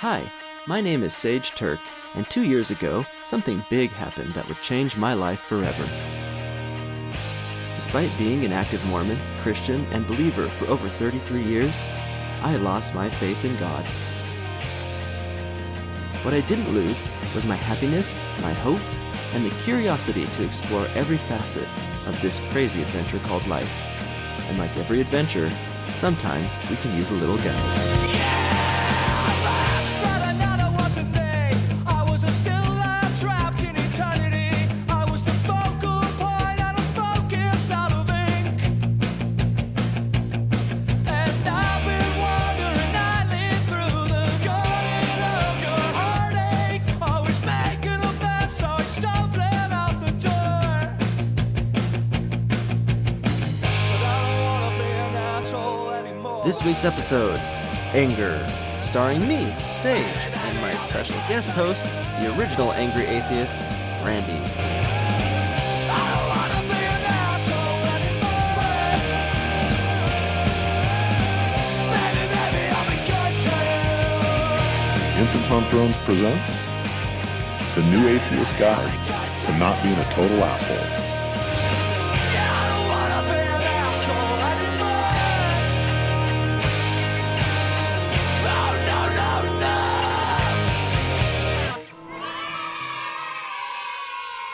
Hi, my name is Sage Turk, and 2 years ago, something big happened that would change my life forever. Despite being an active Mormon, Christian, and believer for over 33 years, I lost my faith in God. What I didn't lose was my happiness, my hope, and the curiosity to explore every facet of this crazy adventure called life. And like every adventure, sometimes we can use a little guide. This week's episode, Anger, starring me, Sage, and my special guest host, the original Angry Atheist, Randy. Infants on Thrones presents The New Atheist Guide to Not Being a Total Asshole.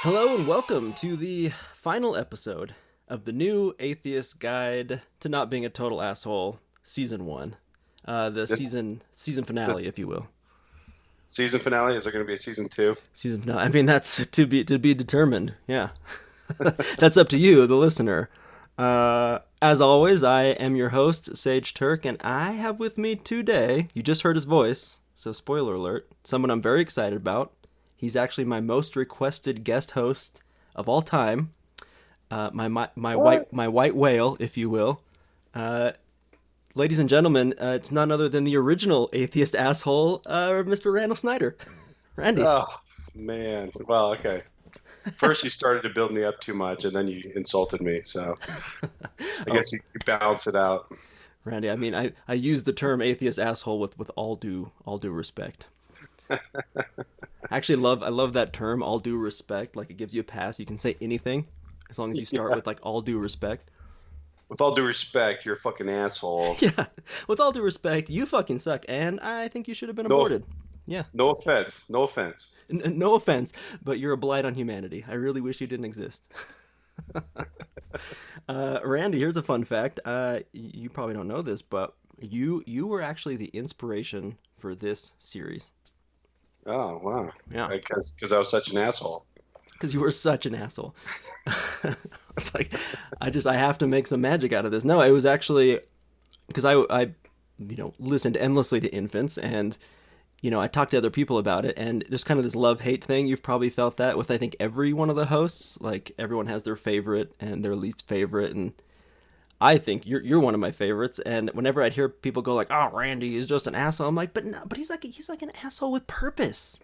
Hello and welcome to the final episode of the New Atheist Guide to Not Being a Total Asshole, Season 1. Season finale, if you will. Season finale? Is there going to be a season 2? Season finale. I mean, that's to be determined. Yeah. That's up to you, the listener. As always, I am your host, Sage Turk, and I have with me today, you just heard his voice, so spoiler alert, someone I'm very excited about. He's actually my most requested guest host of all time. My white whale, if you will. Ladies and gentlemen, it's none other than the original atheist asshole, Mr. Randall Snyder. Randy. Oh, man. Well, okay. First you started to build me up too much, and then you insulted me, so I guess you balance it out. Randy, I mean, I use the term atheist asshole with all due respect. Actually, I love that term, all due respect. Like, it gives you a pass. You can say anything as long as you start with, like, all due respect. With all due respect, you're a fucking asshole. Yeah. With all due respect, you fucking suck, and I think you should have been aborted. Yeah. No offense. No offense. No offense, but you're a blight on humanity. I really wish you didn't exist. Randy, here's a fun fact. You probably don't know this, but you were actually the inspiration for this series. Oh, wow. Yeah. Because I was such an asshole. Because you were such an asshole. It's like, I have to make some magic out of this. No, it was actually because I listened endlessly to Infants, and I talked to other people about it, and there's kind of this love-hate thing. You've probably felt that with, I think, every one of the hosts. Like, everyone has their favorite and their least favorite, and I think you're one of my favorites. And whenever I'd hear people go like, "Oh, Randy is just an asshole," I'm like, "But no, but he's like an asshole with purpose.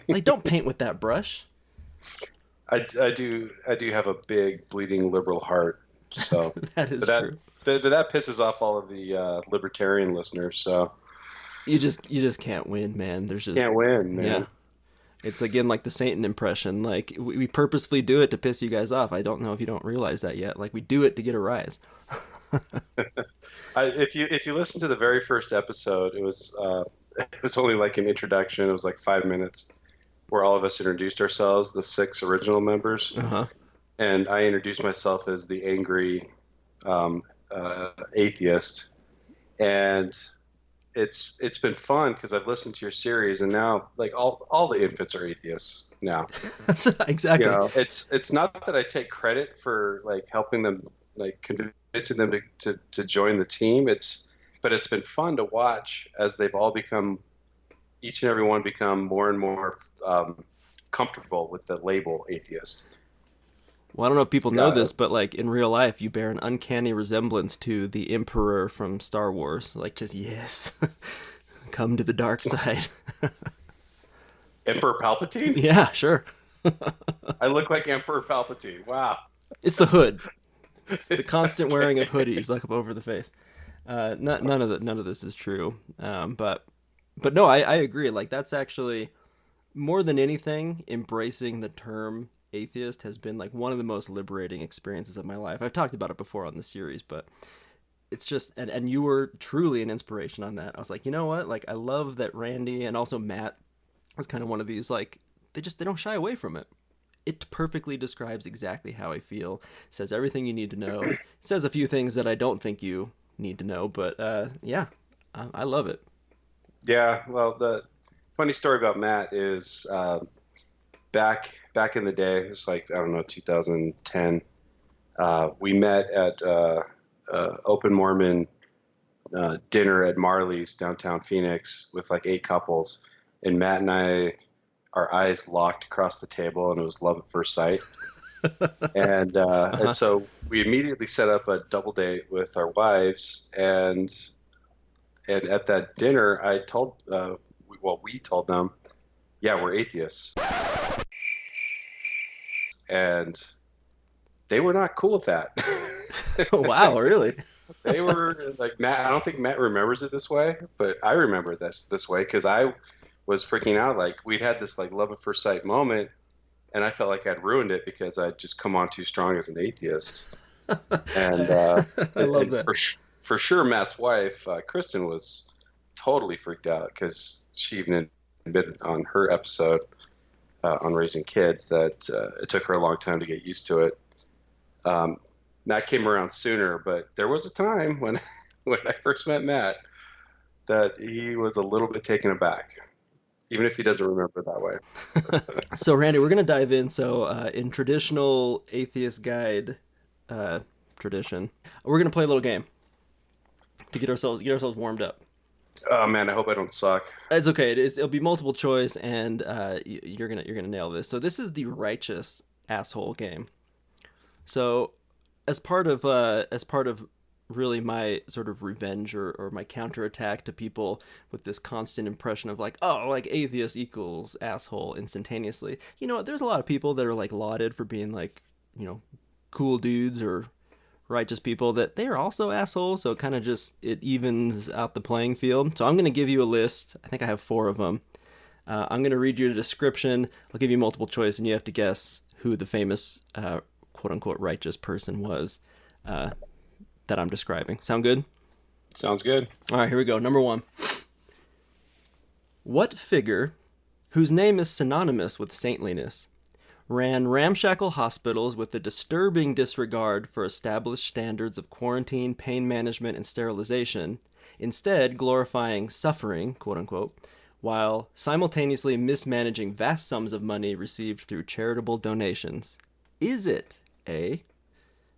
Like, don't paint with that brush." I do have a big bleeding liberal heart, so That is true. But that pisses off all of the libertarian listeners. So you just can't win, man. There's just can't win, man. Yeah. It's again like the Satan impression. Like, we purposefully do it to piss you guys off. I don't know if you don't realize that yet. Like, we do it to get a rise. If you listen to the very first episode, it was only like an introduction. It was like 5 minutes where all of us introduced ourselves, the 6 original members. Uh-huh. And I introduced myself as the Angry Atheist. And it's been fun because I've listened to your series, and now like all the infants are atheists now. Exactly. It's not that I take credit for like helping them, like convincing them to join the team. But it's been fun to watch as they've all become, each and every one become more and more comfortable with the label atheist. Well, I don't know if people know this, but like in real life, you bear an uncanny resemblance to the Emperor from Star Wars. Like, just yes, come to the dark side. Emperor Palpatine? Yeah, sure. I look like Emperor Palpatine. Wow. It's the hood. It's the constant wearing of hoodies, like up over the face. None of this is true. But But no, I agree. Like that's actually more than anything, embracing the term atheist has been like one of the most liberating experiences of my life. I've talked about it before on the series, but it's just and you were truly an inspiration on that. I was like, you know what? Like I love that Randy and also Matt was kind of one of these like they don't shy away from it. It perfectly describes exactly how I feel. Says everything you need to know. It says a few things that I don't think you need to know, but yeah, I love it. Yeah, well, the funny story about Matt is back in the day, it's like I don't know, 2010. We met at Open Mormon dinner at Marley's downtown Phoenix with like 8 couples, and Matt and I, our eyes locked across the table, and it was love at first sight. And Uh-huh. so we immediately set up a double date with our wives, and at that dinner, I told we told them, yeah, we're atheists, and they were not cool with that. Wow, really? They were like Matt. I don't think Matt remembers it this way, but I remember this way because I was freaking out. Like we'd had this like love at first sight moment, and I felt like I'd ruined it because I'd just come on too strong as an atheist. And I love that. for sure, Matt's wife, Kristen, was totally freaked out because she even admitted on her episode on raising kids that it took her a long time to get used to it. Um, Matt came around sooner, but there was a time when when I first met Matt that he was a little bit taken aback, even if he doesn't remember it that way. So, Randy, we're gonna dive in. So, in traditional atheist guide uh, tradition, we're gonna play a little game to get ourselves warmed up. Oh man, I hope I don't suck. It's okay. It'll be multiple choice, and you're gonna nail this. So, this is the righteous asshole game. So, as part of really my sort of revenge or my counterattack to people with this constant impression of like, oh, like atheist equals asshole instantaneously. You know, there's a lot of people that are like lauded for being like, cool dudes or righteous people that they are also assholes. So it kind of just it evens out the playing field. So I'm gonna give you a list. I think I have 4 of them. I'm gonna read you the description. I'll give you multiple choice, and you have to guess who the famous quote unquote righteous person was. That I'm describing. Sound good? Sounds good. All right, here we go. Number 1. What figure, whose name is synonymous with saintliness, ran ramshackle hospitals with a disturbing disregard for established standards of quarantine, pain management, and sterilization, instead glorifying suffering, quote unquote, while simultaneously mismanaging vast sums of money received through charitable donations? Is it A.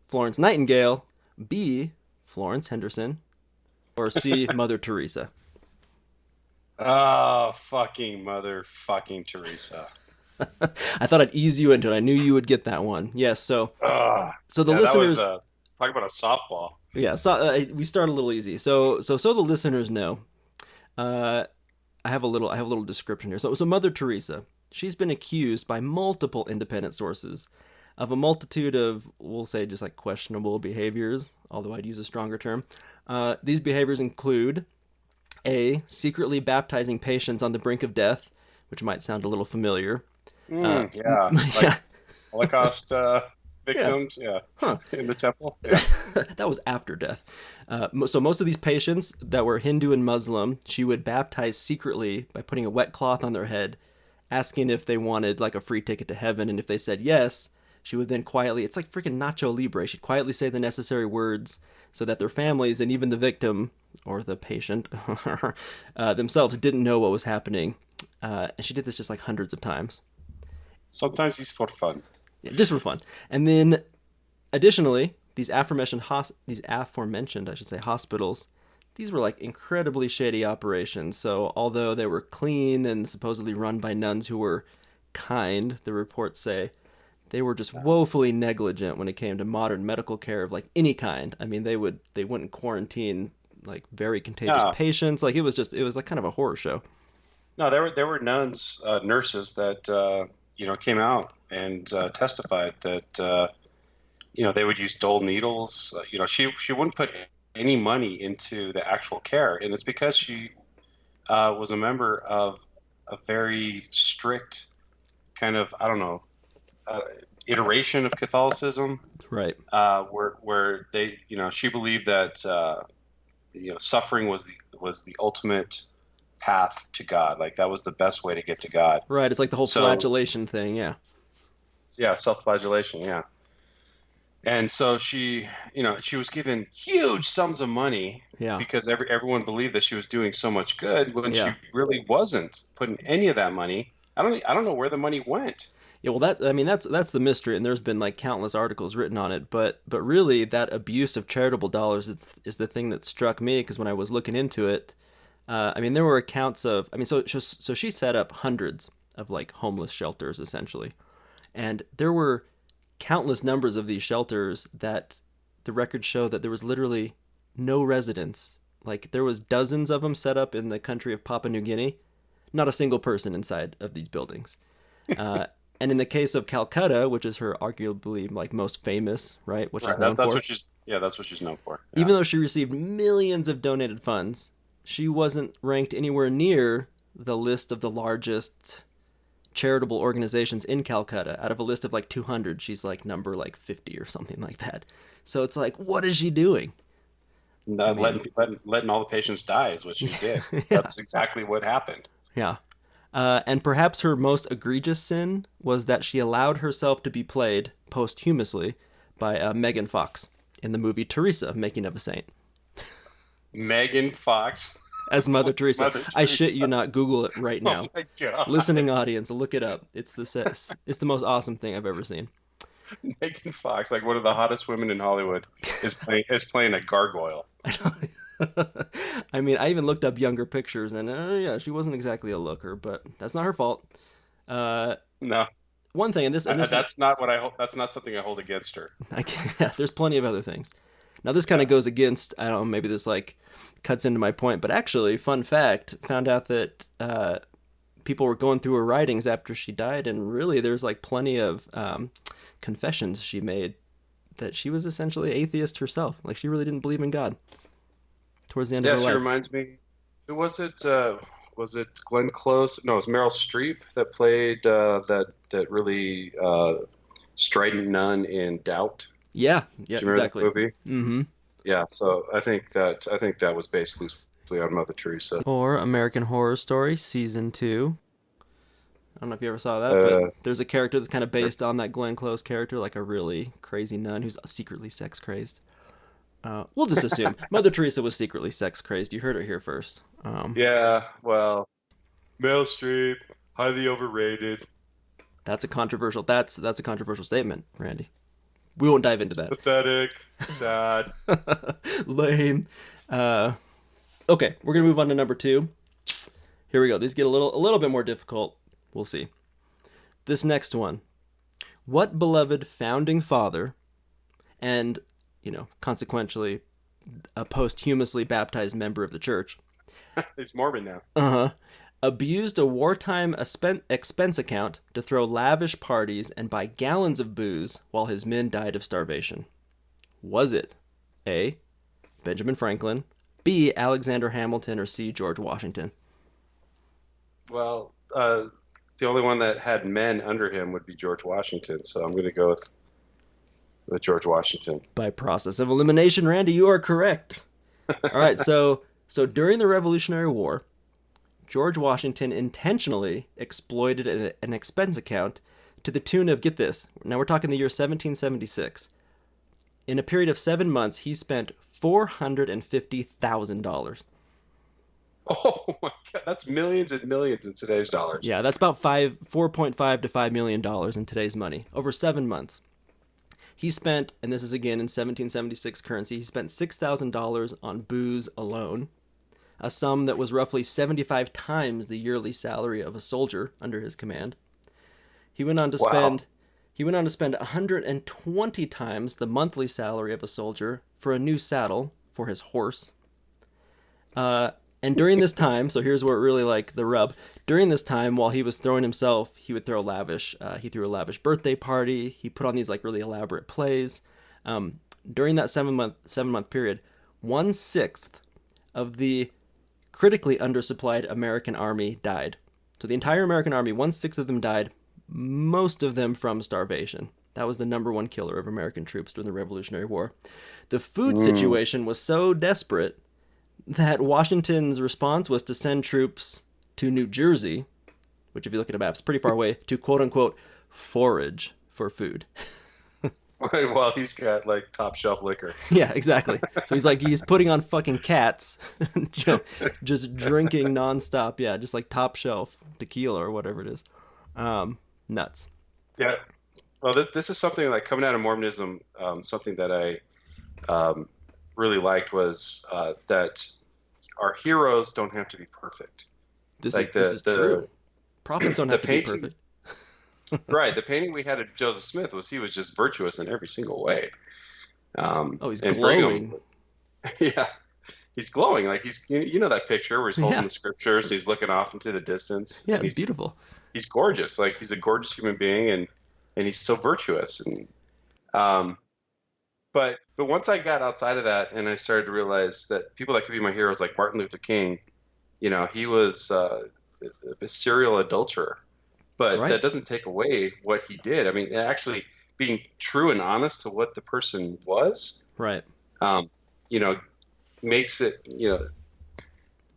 Florence Nightingale, B. Florence Henderson, or C. Mother Teresa? Oh, fucking motherfucking Teresa. I thought I'd ease you into it. I knew you would get that one. Yes. So the Yeah, that was listeners, talk about a softball. yeah. So we start a little easy. So the listeners know. Uh, I have a little description here. So Mother Teresa, she's been accused by multiple independent sources of a multitude of, we'll say, just like questionable behaviors, although I'd use a stronger term. These behaviors include A, secretly baptizing patients on the brink of death, which might sound a little familiar. Yeah, Yeah, like Holocaust yeah, victims. Yeah, huh. in the temple. Yeah. That was after death. So most of these patients that were Hindu and Muslim, she would baptize secretly by putting a wet cloth on their head, asking if they wanted like a free ticket to heaven, and if they said yes, she would then quietly, it's like freaking Nacho Libre, she'd quietly say the necessary words so that their families and even the victim or the patient themselves didn't know what was happening. And she did this just like hundreds of times. Sometimes he's for fun. Yeah, just for fun. And then additionally, these aforementioned, I should say, hospitals, these were like incredibly shady operations. So although they were clean and supposedly run by nuns who were kind, the reports say, they were just woefully negligent when it came to modern medical care of like any kind. I mean, they wouldn't quarantine like very contagious No, patients. Like it was like kind of a horror show. no, there were nuns, nurses that came out and testified that they would use dull needles. She wouldn't put any money into the actual care, and it's because was a member of a very strict kind of, I don't know, uh, iteration of Catholicism, Right. where they, she believed that suffering was the ultimate path to God. Like that was the best way to get to God. Right. It's like the whole So flagellation thing. Yeah. yeah, self-flagellation. Yeah. And so she was given huge sums of money Yeah. because everyone believed that she was doing so much good when Yeah. she really wasn't putting any of that money. I don't know where the money went. Yeah, well, that's the mystery, and there's been like countless articles written on it. But really, that abuse of charitable dollars is the thing that struck me because when I was looking into it, there were accounts of, so she set up hundreds of like homeless shelters essentially, and there were countless numbers of these shelters that the records show that there was literally no residents. Like there was dozens of them set up in the country of Papua New Guinea, not a single person inside of these buildings. Uh, and in the case of Calcutta, which is her arguably like most famous, right, what she's Right. known That's for, what she's known for. Yeah. even though she received millions of donated funds, she wasn't ranked anywhere near the list of the largest charitable organizations in Calcutta. Out of a list of like 200, she's like number like 50 or something like that. So it's like, what is she doing? I mean, Letting all the patients die is what she did. yeah, That's exactly what happened. yeah. And perhaps her most egregious sin was that she allowed herself to be played posthumously by Megan Fox in the movie Teresa, Making of a Saint, Megan Fox. as Mother Teresa. Mother I shit you Teresa. not. Google it right Oh now. my God. Listening audience, look it up. It's the most awesome thing I've ever seen. Megan Fox, like one of the hottest women in Hollywood, is playing a gargoyle. I even looked up younger pictures, and yeah, she wasn't exactly a looker, but that's not her fault. Uh, No, One thing, and this that's not what I hold. That's not something I hold against her. I can't, yeah, there's plenty of other things. Now this kind Yeah. of goes against, I don't know, maybe this like cuts into my point, but actually, fun fact, found out that people were going through her writings after she died, and really there's like plenty of confessions she made that she was essentially atheist herself. Like she really didn't believe in God towards the end Yeah, of her she life. reminds me. Who was it? Was it Glenn Close? No, it was Meryl Streep that played that really strident nun in Doubt. Yeah, yeah, Do you remember exactly. that movie? Mm-hmm. Yeah. So I think that was based loosely on Mother Teresa. Or American Horror Story season 2. I don't know if you ever saw that, but Uh, there's a character that's kind of based on that Glenn Close character, like a really crazy nun who's secretly sex crazed. We'll just assume Mother Teresa was secretly sex crazed. You heard it here first. yeah. Well, Meryl Streep, highly overrated, That's a controversial statement, Randy. We won't dive into that. pathetic, sad. Lame. Okay, we're gonna move on to number 2. Here we go. These get a little bit more difficult. We'll see. This next one. What beloved founding father and, consequentially, a posthumously baptized member of the church, It's Mormon now. abused a wartime expense account to throw lavish parties and buy gallons of booze while his men died of starvation? Was it A, Benjamin Franklin, B, Alexander Hamilton, or C, George Washington? Well, the only one that had men under him would be George Washington. So I'm going to go with George Washington. By process of elimination, Randy, you are correct. All right, so during the Revolutionary War, George Washington intentionally exploited an expense account to the tune of, get this, now we're talking the year 1776. In a period of 7 months, he spent $450,000. Oh my God, that's millions and millions in today's dollars. Yeah, that's about 4.5 to $5 million in today's money over 7 months. He spent, and this is again in 1776 currency, he spent $6,000 on booze alone, a sum that was roughly 75 times the yearly salary of a soldier under his command. He went on to Wow. spend 120 times the monthly salary of a soldier for a new saddle for his horse. And during this time, so here's where it really like the rub. During this time, while he was throwing himself, he would throw lavish. He threw a lavish birthday party. He put on these like really elaborate plays. During that 7 month period, 1/6 of the critically undersupplied American army died. So the entire American army, 1/6 of them died, most of them from starvation. That was the number one killer of American troops during the Revolutionary War. The food situation was so desperate that Washington's response was to send troops to New Jersey, which if you look at a map is pretty far away, to quote unquote forage for food. Well, he's got like top shelf liquor. Yeah, exactly. So he's putting on fucking cats, just drinking nonstop. Yeah, just like top shelf tequila or whatever it is. Nuts. Yeah. Well, this is something like coming out of Mormonism. Something that I really liked was that our heroes don't have to be perfect. This is true. Prophets don't have to be perfect. Right. The painting we had of Joseph Smith was he was just virtuous in every single way. He's glowing. Yeah. He's glowing. Like you know that picture where he's holding the scriptures, he's looking off into the distance. Yeah, it's beautiful. He's gorgeous. Like he's a gorgeous human being and he's so virtuous. And but once I got outside of that and I started to realize that people that could be my heroes like Martin Luther King, he was a serial adulterer. But that doesn't take away what he did. I mean, actually being true and honest to what the person was, right? Makes it,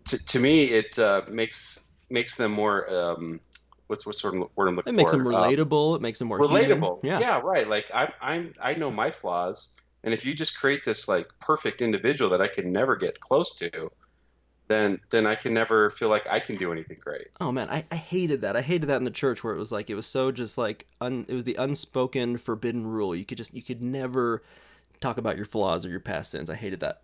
to me, it makes them more. What's sort of word I'm looking for? It makes them relatable. It makes them more relatable. Human. Yeah, right. Like I know my flaws, and if you just create this like perfect individual that I can never get close to, then I can never feel like I can do anything great. Oh man, I hated that. I hated that in the church where it was like it was so just like it was the unspoken forbidden rule. You could never talk about your flaws or your past sins. I hated that.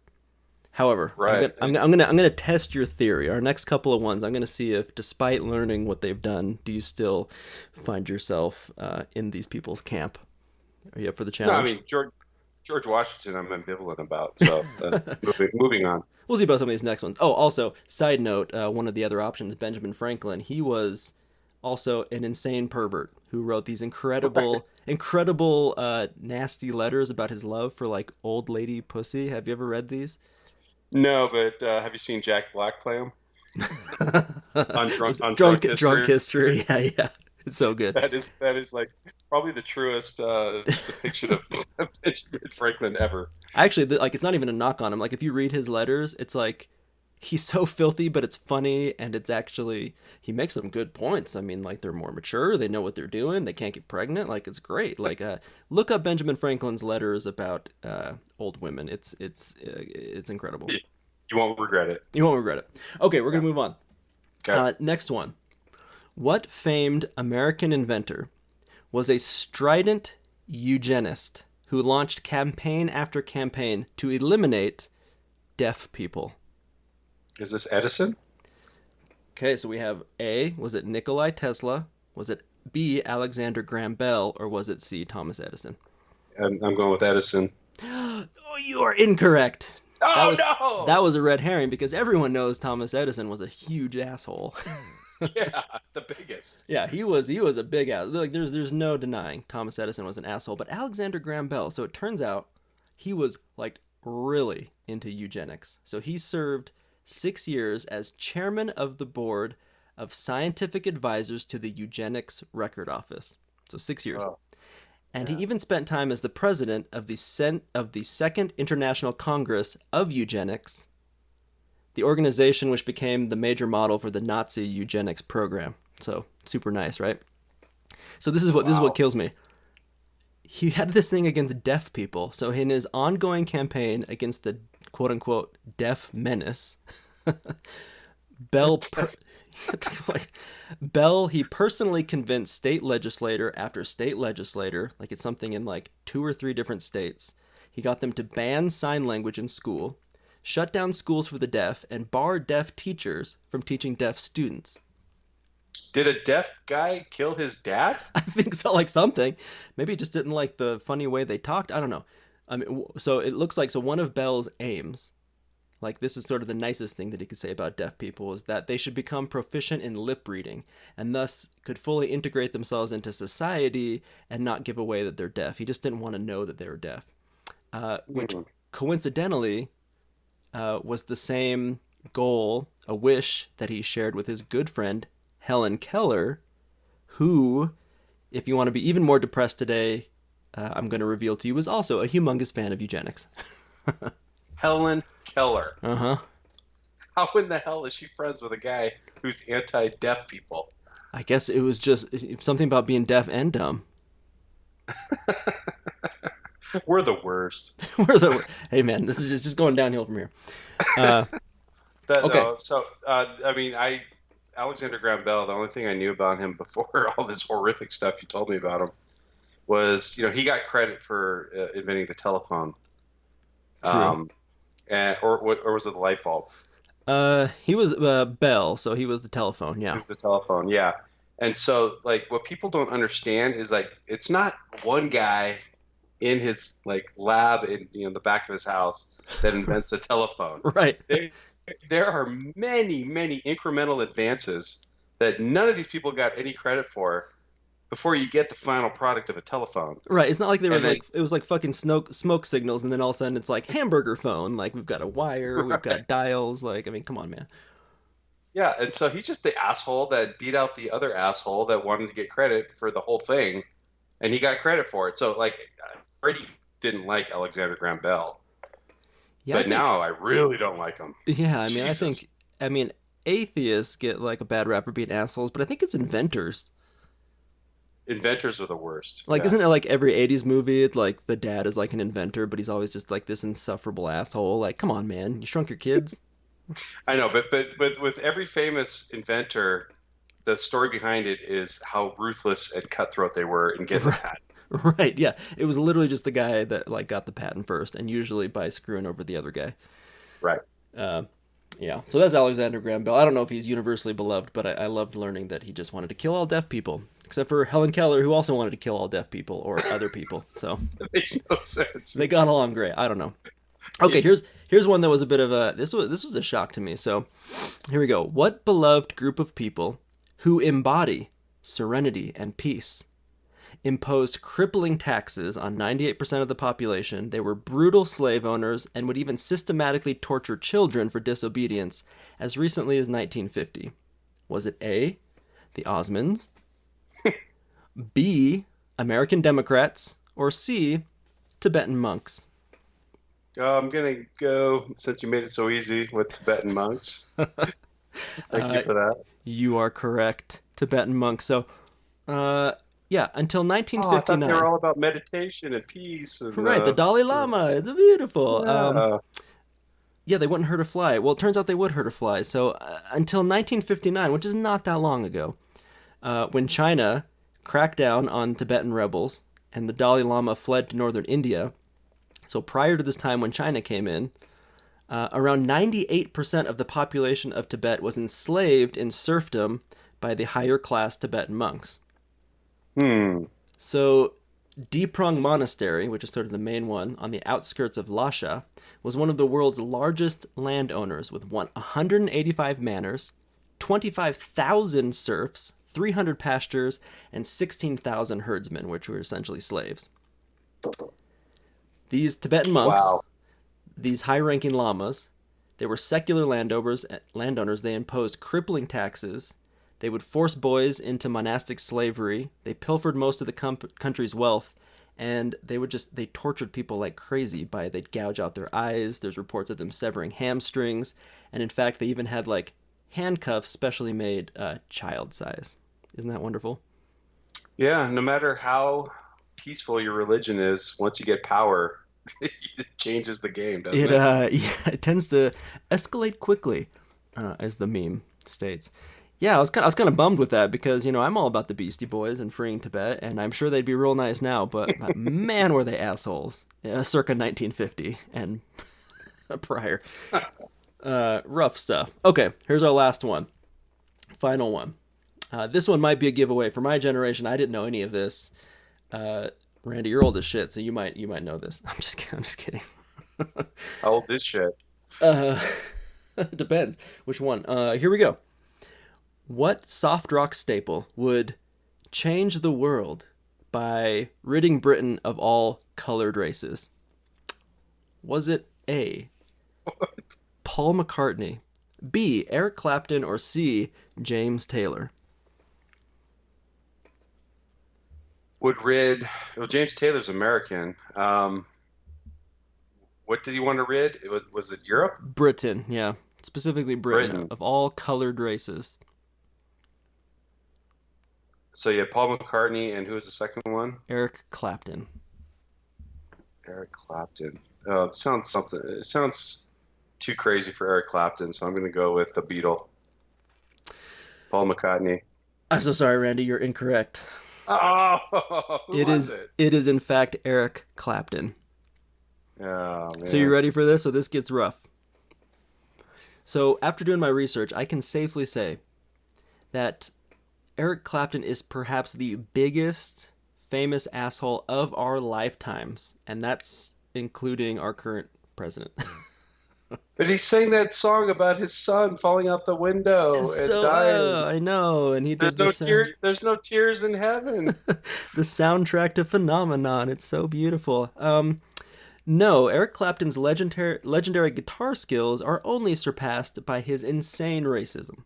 However, right. I'm gonna test your theory. Our next couple of ones, I'm gonna see if, despite learning what they've done, do you still find yourself in these people's camp? Are you up for the challenge? No, I mean George Washington, I'm ambivalent about. So moving on. We'll see about some of these next ones. Oh, also, side note, one of the other options, Benjamin Franklin, he was also an insane pervert who wrote these incredible, nasty letters about his love for like old lady pussy. Have you ever read these? No, but have you seen Jack Black play him? on Drunk History. Yeah. It's so good. That is like probably the truest depiction of Benjamin Franklin ever. Actually, like it's not even a knock on him. Like if you read his letters, it's like he's so filthy, but it's funny, and it's actually he makes some good points. I mean, like they're more mature, they know what they're doing, they can't get pregnant. Like it's great. Like look up Benjamin Franklin's letters about old women. It's incredible. You won't regret it. You won't regret it. Okay, we're gonna move on. Okay. Next one. What famed American inventor was a strident eugenist who launched campaign after campaign to eliminate deaf people? Is this Edison? Okay, so we have A, was it Nikolai Tesla? Was it B, Alexander Graham Bell? Or was it C, Thomas Edison? I'm going with Edison. Oh, you are incorrect. No! That was a red herring because everyone knows Thomas Edison was a huge asshole. Yeah, the biggest. Yeah, he was a big ass. Like there's no denying Thomas Edison was an asshole, but Alexander Graham Bell, so it turns out he was like really into eugenics. So he served 6 years as chairman of the board of scientific advisors to the Eugenics Record Office. So 6 years. Oh. And he even spent time as the president of the Second International Congress of Eugenics, the organization which became the major model for the Nazi eugenics program. So super nice, right? So this is what kills me. He had this thing against deaf people. So in his ongoing campaign against the quote unquote deaf menace, Bell he personally convinced state legislator after state legislator, like it's something in like 2 or 3 different states. He got them to ban sign language in school, shut down schools for the deaf, and bar deaf teachers from teaching deaf students. Did a deaf guy kill his dad? I think so, like something. Maybe he just didn't like the funny way they talked. I don't know. I mean, so it looks like, so one of Bell's aims, like this is sort of the nicest thing that he could say about deaf people, is that they should become proficient in lip reading and thus could fully integrate themselves into society and not give away that they're deaf. He just didn't want to know that they were deaf, which coincidentally was the same goal, a wish that he shared with his good friend Helen Keller, who, if you want to be even more depressed today, I'm going to reveal to you, was also a humongous fan of eugenics. Helen Keller. Uh-huh. How in the hell is she friends with a guy who's anti-deaf people? I guess it was just something about being deaf and dumb. We're the worst. Hey man, this is just going downhill from here. Uh, okay. Alexander Graham Bell, the only thing I knew about him before all this horrific stuff you told me about him was, he got credit for inventing the telephone. True. Or was it the light bulb? He was Bell, so he was the telephone. It Yeah. was the telephone, yeah. And so, like, what people don't understand is, like, it's not one guy in his, like, lab in, the back of his house that invents a telephone. Right. There are many, many incremental advances that none of these people got any credit for before you get the final product of a telephone. Right. It's not like And then, it was like fucking smoke signals, and then all of a sudden it's like hamburger phone. Like we've got a wire, we've got right. dials. Like, I mean, come on, man. Yeah, and so he's just the asshole that beat out the other asshole that wanted to get credit for the whole thing, and he got credit for it. So, like, I already didn't like Alexander Graham Bell, Yeah, but now I really don't like him. Yeah, I mean, Jesus. atheists get like a bad rap for being assholes, but I think it's inventors. Inventors are the worst. Like, Yeah. isn't it like every '80s movie? Like the dad is like an inventor, but he's always just like this insufferable asshole. Like, come on, man, you shrunk your kids. I know, but with every famous inventor, the story behind it is how ruthless and cutthroat they were in getting the Right. patent. Right, yeah. It was literally just the guy that like got the patent first, and usually by screwing over the other guy. Right. Uh, yeah. So that's Alexander Graham Bell. I don't know if he's universally beloved, but I loved learning that he just wanted to kill all deaf people, except for Helen Keller, who also wanted to kill all deaf people or other people. So It makes no sense. they got along great. I don't know. Okay, here's one that was a bit of a this was a shock to me. So here we go. What beloved group of people who embody serenity and peace imposed crippling taxes on 98% of the population. They were brutal slave owners and would even systematically torture children for disobedience as recently as 1950. Was it A, the Osmonds, B, American Democrats, or C, Tibetan monks? I'm gonna go, since you made it so easy, with Tibetan monks. Thank you for that. You are correct. Tibetan monks. So, yeah, until Oh, I thought they 1959. were all about meditation and peace and Right, the Dalai Lama. It's beautiful. yeah. Yeah, they wouldn't hurt a fly. Well, it turns out they would hurt a fly. So, until 1959, which is not that long ago, when China cracked down on Tibetan rebels and the Dalai Lama fled to northern India. So, prior to this time when China came in, around 98% of the population of Tibet was enslaved in serfdom by the higher class Tibetan monks. Hmm. So, Diprung Monastery, which is sort of the main one on the outskirts of Lhasa, was one of the world's largest landowners with 185 manors, 25,000 serfs, 300 pastures, and 16,000 herdsmen, which were essentially slaves. These Tibetan monks, Wow. these high-ranking lamas, they were secular landowners. They imposed crippling taxes. They would force boys into monastic slavery. They pilfered most of the country's wealth, and they tortured people like crazy. They'd gouge out their eyes. There's reports of them severing hamstrings, and in fact, they even had like handcuffs specially made child size. Isn't that wonderful? Yeah, no matter how peaceful your religion is, once you get power, it changes the game, doesn't it? Yeah, it tends to escalate quickly, as the meme states. Yeah, I was kind of bummed with that because I'm all about the Beastie Boys and freeing Tibet, and I'm sure they'd be real nice now. But man, were they assholes, circa 1950 and prior. Rough stuff. Okay, here's our last one, final one. This one might be a giveaway for my generation. I didn't know any of this. Randy, you're old as shit, so you might know this. I'm just kidding. How old is shit? Depends which one. Here we go. What soft rock staple would change the world by ridding Britain of all colored races? Was it A, Paul McCartney, B. Eric Clapton, or C. James Taylor? Would rid? Well, James Taylor's American. What did he want to rid? Was it Europe? Britain, yeah. Specifically Britain, Britain. of all colored races. So you had Paul McCartney, and who was the second one? Eric Clapton. Eric Clapton. Oh, it sounds something. It sounds too crazy for Eric Clapton, so I'm going to go with the Beatle. Paul McCartney. I'm so sorry, Randy, you're incorrect. Oh, who was it? It is in fact Eric Clapton. Oh, man. So you ready for this? So this gets rough. So after doing my research, I can safely say that Eric Clapton is perhaps the biggest famous asshole of our lifetimes, and that's including our current president. But he sang that song about his son falling out the window and dying. I know, and he did There's no tears in heaven. the soundtrack to Phenomenon. It's so beautiful. No, Eric Clapton's legendary guitar skills are only surpassed by his insane racism.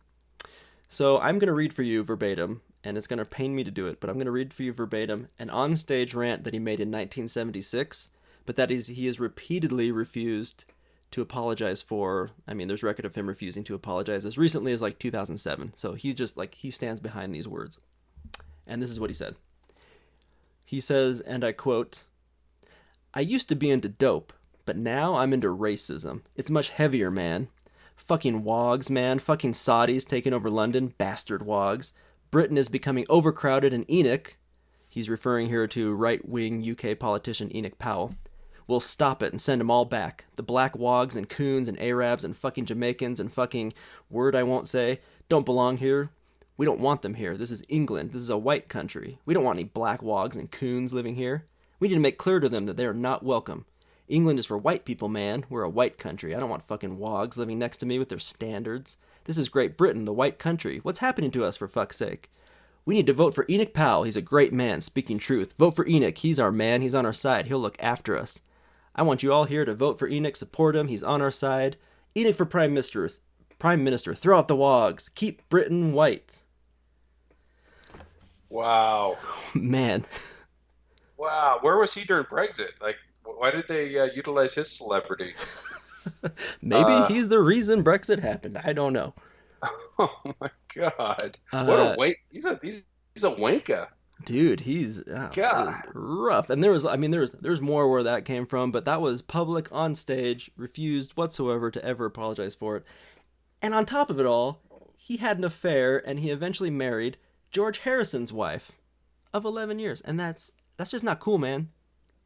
So I'm going to read for you verbatim, and it's going to pain me to do it, but I'm going to read for you verbatim an onstage rant that he made in 1976, but that he has repeatedly refused to apologize for. I mean, there's record of him refusing to apologize as recently as like 2007. So he just he stands behind these words. And this is what he said. He says, and I quote, "I used to be into dope, but now I'm into racism. It's much heavier, man. Fucking wogs, man. Fucking Saudis taking over London. Bastard wogs. Britain is becoming overcrowded, and Enoch," he's referring here to right-wing UK politician Enoch Powell, "will stop it and send them all back. The black wogs and coons and Arabs and fucking Jamaicans and fucking word I won't say don't belong here. We don't want them here. This is England. This is a white country. We don't want any black wogs and coons living here. We need to make clear to them that they are not welcome. England is for white people, man. We're a white country. I don't want fucking wogs living next to me with their standards. This is Great Britain, the white country. What's happening to us, for fuck's sake? We need to vote for Enoch Powell. He's a great man, speaking truth. Vote for Enoch. He's our man. He's on our side. He'll look after us. I want you all here to vote for Enoch, support him. He's on our side. Enoch for Prime Minister. Prime Minister. Throw out the wogs. Keep Britain white." Wow. Man. Wow. Where was he during Brexit? Like, why did they utilize his celebrity? Maybe he's the reason Brexit happened. I don't know. Oh my God! What a wank! He's a wanker. Dude, he's rough. And there's more where that came from, but that was public on stage, refused whatsoever to ever apologize for it. And on top of it all, he had an affair, and he eventually married George Harrison's wife of 11 years, and that's just not cool, man.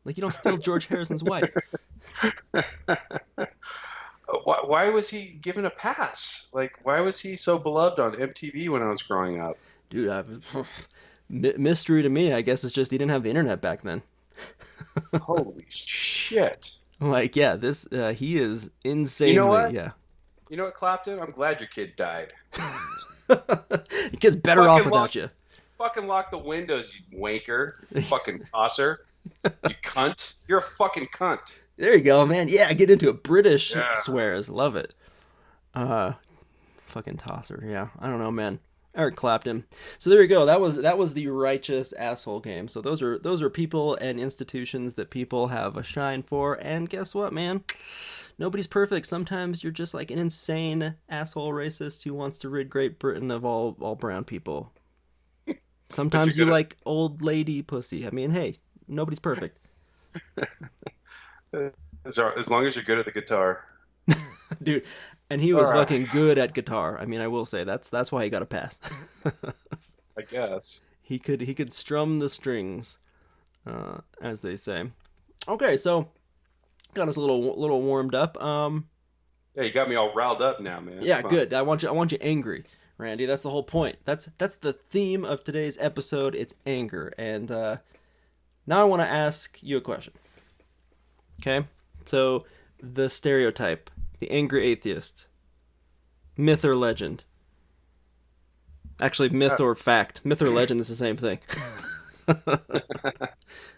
Like, you don't steal George Harrison's wife. Why was he given a pass? Like, why was he so beloved on MTV when I was growing up? Dude, mystery to me, I guess it's just he didn't have the internet back then. Holy shit. Like, yeah, he is insanely, You know what? yeah. You know what, Clapton? I'm glad your kid died. Your kid's better off without you. Fucking lock the windows, you wanker. You fucking tosser. You cunt. You're a fucking cunt. There you go, man. Yeah, get into it. British swears. Love it. Fucking tosser. Yeah, I don't know, man. Eric Clapton. So there you go. That was the righteous asshole game. So those are people and institutions that people have a shine for. And guess what, man? Nobody's perfect. Sometimes you're just like an insane asshole racist who wants to rid Great Britain of all brown people. Sometimes you like old lady pussy. I mean, hey, nobody's perfect. As long as you're good at the guitar. Dude, and he was fucking good at guitar. I mean, I will say that's why he got a pass. I guess. He could strum the strings, as they say. Okay, so got us a little warmed up. Yeah, you got me all riled up now, man. Yeah, good. I want you angry, Randy. That's the whole point. That's the theme of today's episode. It's anger. And now I want to ask you a question. Okay? So, the stereotype, the angry atheist, myth or legend? Actually, myth or fact. Myth or legend is the same thing.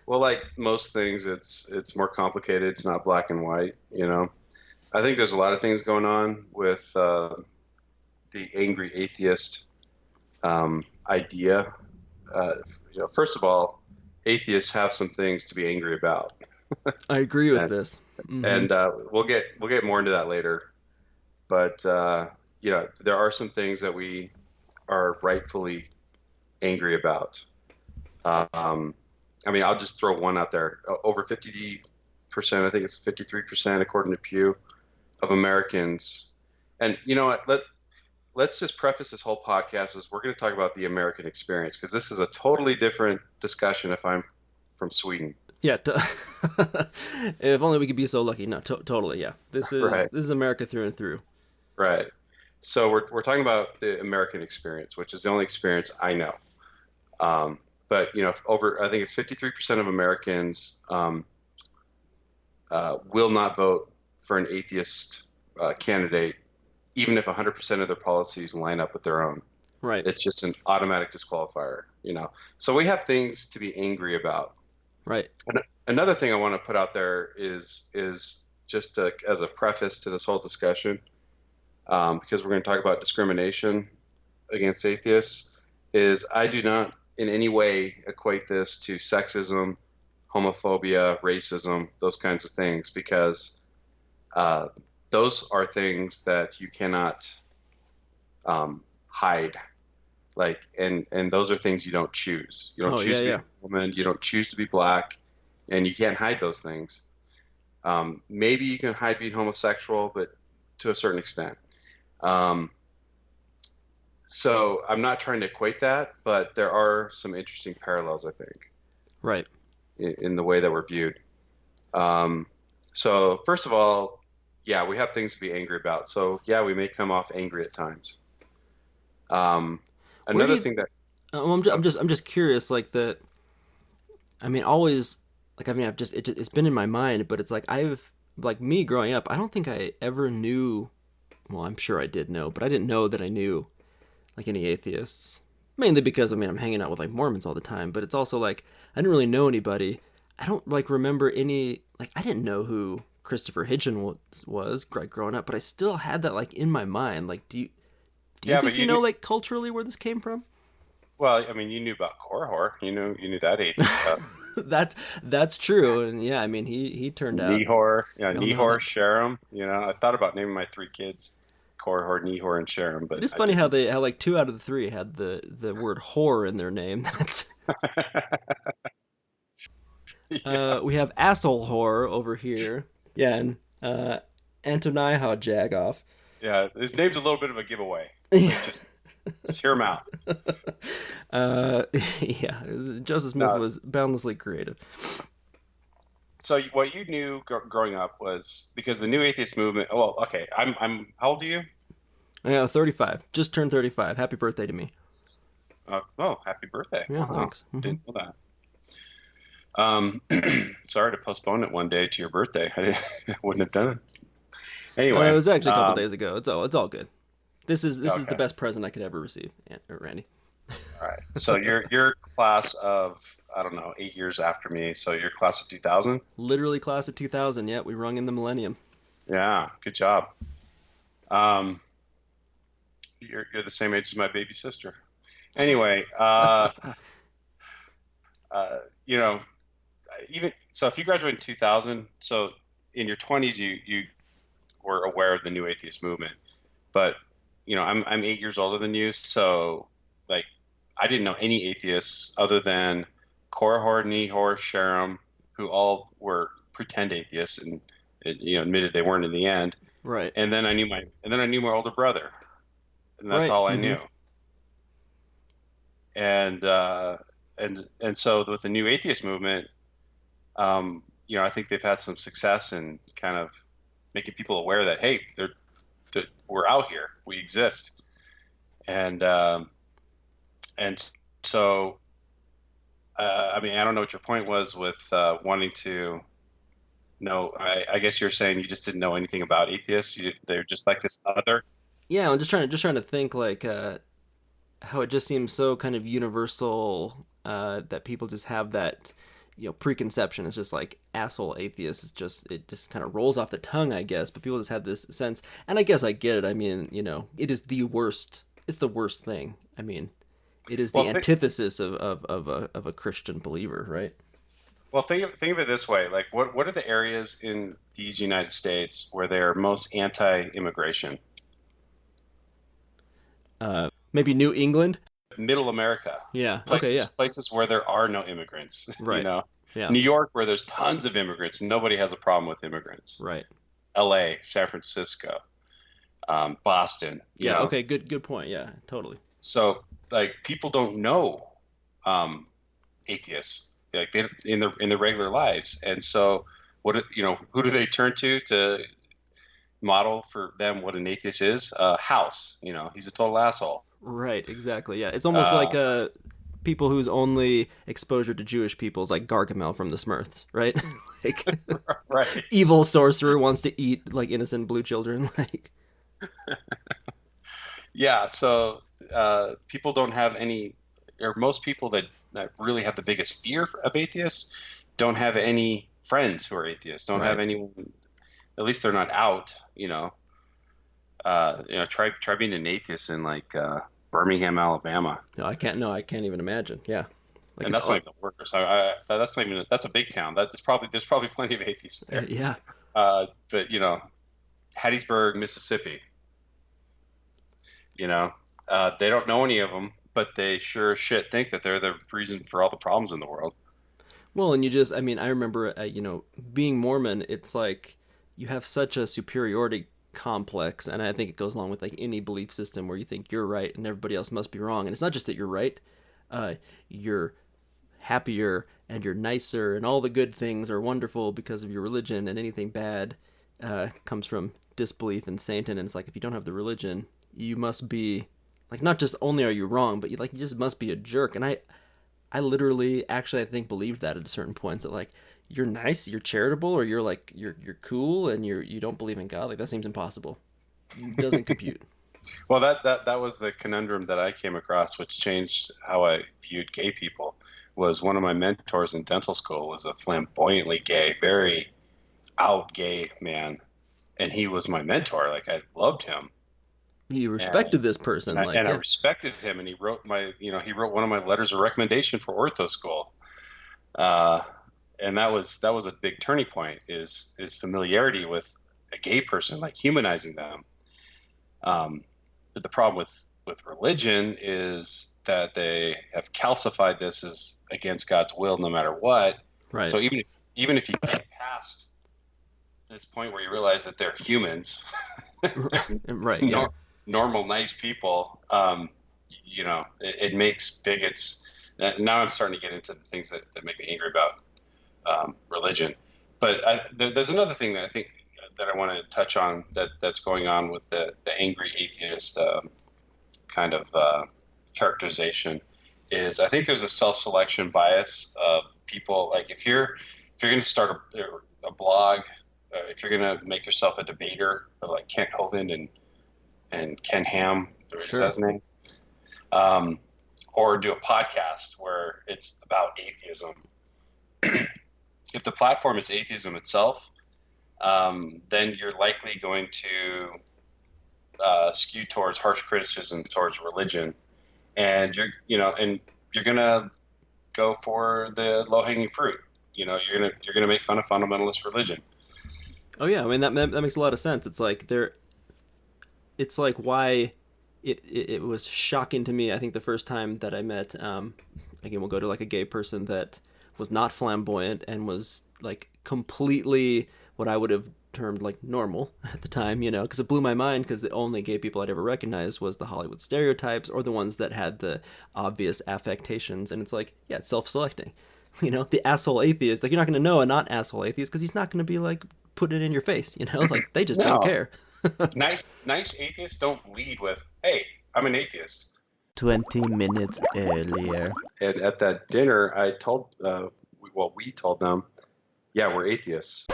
Well, like most things, it's more complicated. It's not black and white, you know. I think there's a lot of things going on with the angry atheist idea. First of all, atheists have some things to be angry about, I agree with and this. we'll get more into that later. But there are some things that we are rightfully angry about. I'll just throw one out there. Over 50%, I think it's 53%, according to Pew, of Americans. And you know what? Let's just preface this whole podcast as we're going to talk about the American experience, because this is a totally different discussion if I'm from Sweden. Yeah, if only we could be so lucky. No, totally. Yeah, this is Right. this is America through and through. Right. So we're talking about the American experience, which is the only experience I know. But I think it's 53% of Americans will not vote for an atheist candidate, even if 100% of their policies line up with their own. Right. It's just an automatic disqualifier. So we have things to be angry about. Right. Another thing I want to put out there is just as a preface to this whole discussion, because we're going to talk about discrimination against atheists, is I do not in any way equate this to sexism, homophobia, racism, those kinds of things, because those are things that you cannot hide. And those are things you don't choose. You don't choose to be a woman. You don't choose to be black, and you can't hide those things. Maybe you can hide being homosexual, but to a certain extent. So I'm not trying to equate that, but there are some interesting parallels, I think. Right. In the way that we're viewed. So first of all, yeah, we have things to be angry about. So yeah, we may come off angry at times. Another thing that I'm just curious, like that. Always, it's been in my mind, but it's like me growing up, I don't think I ever knew. Well, I'm sure I did know, but I didn't know that I knew like any atheists. Mainly because I'm hanging out with like Mormons all the time, but it's also like I didn't really know anybody. I don't remember any, I didn't know who Christopher Hitchens was growing up, but I still had that in my mind. Do you think you know culturally where this came from? Well, you knew about Korihor. You knew that atheist. That's true, and yeah, he turned out Nehor, Nehor, Sherem. I thought about naming my 3 kids Korihor, Nehor, and Sherem, but it's funny how 2 out of the 3 had the word whore in their name. We have asshole whore over here. Yeah, and Antoniha Jagoff. Yeah, his name's a little bit of a giveaway. Just hear him out. Yeah, Joseph Smith was boundlessly creative. So what you knew growing up was because the New Atheist movement. Well, okay, I'm. How old are you? Yeah, 35. Just turned 35. Happy birthday to me. Happy birthday! Yeah, wow. Thanks. Mm-hmm. Didn't know that. Sorry to postpone it one day to your birthday. I wouldn't have done it. Anyway, it was actually a couple days ago. It's all good. This is the best present I could ever receive, Randy. All right. So you're class of, I don't know, 8 years after me. So you're class of 2000? Literally class of 2000. Yeah, we rung in the millennium. Yeah, good job. You're the same age as my baby sister. Anyway, even so, if you graduated in 2000, so in your 20s you were aware of the New Atheist movement, but I'm 8 years older than you, so I didn't know any atheists other than Korihor, Nehor, Sherem, who all were pretend atheists and admitted they weren't in the end. Right. And then I knew my older brother, and that's right. all I mm-hmm. knew. And so with the New Atheist movement, I think they've had some success in kind of making people aware that, hey, we're out here, we exist, and so I don't know what your point was with wanting to know. I guess you're saying you just didn't know anything about atheists. They're just like this other. Yeah, I'm just trying to think how it just seems so kind of universal that people just have that preconception. It's just like asshole atheist. It just kind of rolls off the tongue, I guess. But people just have this sense, and I guess I get it. I mean, it is the worst. It's the worst thing. I mean, it is the Well, antithesis of a Christian believer, right? well, think of it this way: like, what are the areas in these United States where they're most anti-immigration? Maybe New England. Middle America, Yeah. Okay. places Yeah. places where there are no immigrants. Right. Yeah. New York, where there's tons of immigrants, nobody has a problem with immigrants. Right. L.A., San Francisco, Boston. Yeah. Okay. Good point. Yeah. Totally. So like people don't know atheists like they in their regular lives, and so who do they turn to model for them what an atheist is? House. He's a total asshole. Right. Exactly. Yeah. It's almost like Uh, people whose only exposure to Jewish people is like Gargamel from the Smurfs, right? Like right. evil sorcerer wants to eat like innocent blue children. Like Yeah. So people don't have any, or most people that really have the biggest fear of atheists don't have any friends who are atheists. Don't have right. anyone. At least they're not out. Try being an atheist in like Birmingham, Alabama, No, I can't. No, I can't even imagine. Yeah. Like and it's that's not even workers. That's not even. That's a big town. There's probably plenty of atheists there. yeah. But Hattiesburg, Mississippi. They don't know any of them, but they sure as shit think that they're the reason for all the problems in the world. Well, and I mean, I remember, being Mormon, it's like you have such a superiority complex, and I think it goes along with like any belief system where you think you're right and everybody else must be wrong. And it's not just that you're right, you're happier and you're nicer, and all the good things are wonderful because of your religion, and anything bad comes from disbelief in Satan. And it's like if you don't have the religion, you must be like not just only are you wrong, but you just must be a jerk. And I literally actually I think believed that at a certain point that like you're nice, you're charitable, or you're like you're cool and you don't believe in God. Like that seems impossible. It doesn't compute. Well, that was the conundrum that I came across, which changed how I viewed gay people. Was one of my mentors in dental school was a flamboyantly gay, very out gay man, and he was my mentor. Like I loved him. You respected this person, I yeah. respected him, and he wrote one of my letters of recommendation for ortho school, and that was a big turning point. Is familiarity with a gay person, like humanizing them. But the problem with religion is that they have calcified this as against God's will, no matter what. Right. So even if you get past this point where you realize that they're humans, right, yeah. Normal, nice people, it makes bigots. Now I'm starting to get into the things that make me angry about religion. But there's another thing that I think that I want to touch on that's going on with the angry atheist kind of characterization is I think there's a self-selection bias of people. Like if you're going to start a blog, if you're going to make yourself a debater of like Kent Hovind and Ken Ham, is that his name? Or do a podcast where it's about atheism. If the platform is atheism itself, then you're likely going to skew towards harsh criticism towards religion, and you're gonna go for the low-hanging fruit. You're gonna make fun of fundamentalist religion. Oh yeah, I mean that makes a lot of sense. It's like why it was shocking to me. I think the first time that I met, again, we'll go to like a gay person that was not flamboyant and was like completely what I would have termed like normal at the time, because it blew my mind because the only gay people I'd ever recognized was the Hollywood stereotypes or the ones that had the obvious affectations. And it's like, yeah, it's self-selecting. The asshole atheist, like you're not going to know a not asshole atheist because he's not going to be like putting it in your face, like they just don't care. Nice atheists don't lead with, "Hey, I'm an atheist." 20 minutes earlier. And at that dinner, we told them, yeah, we're atheists.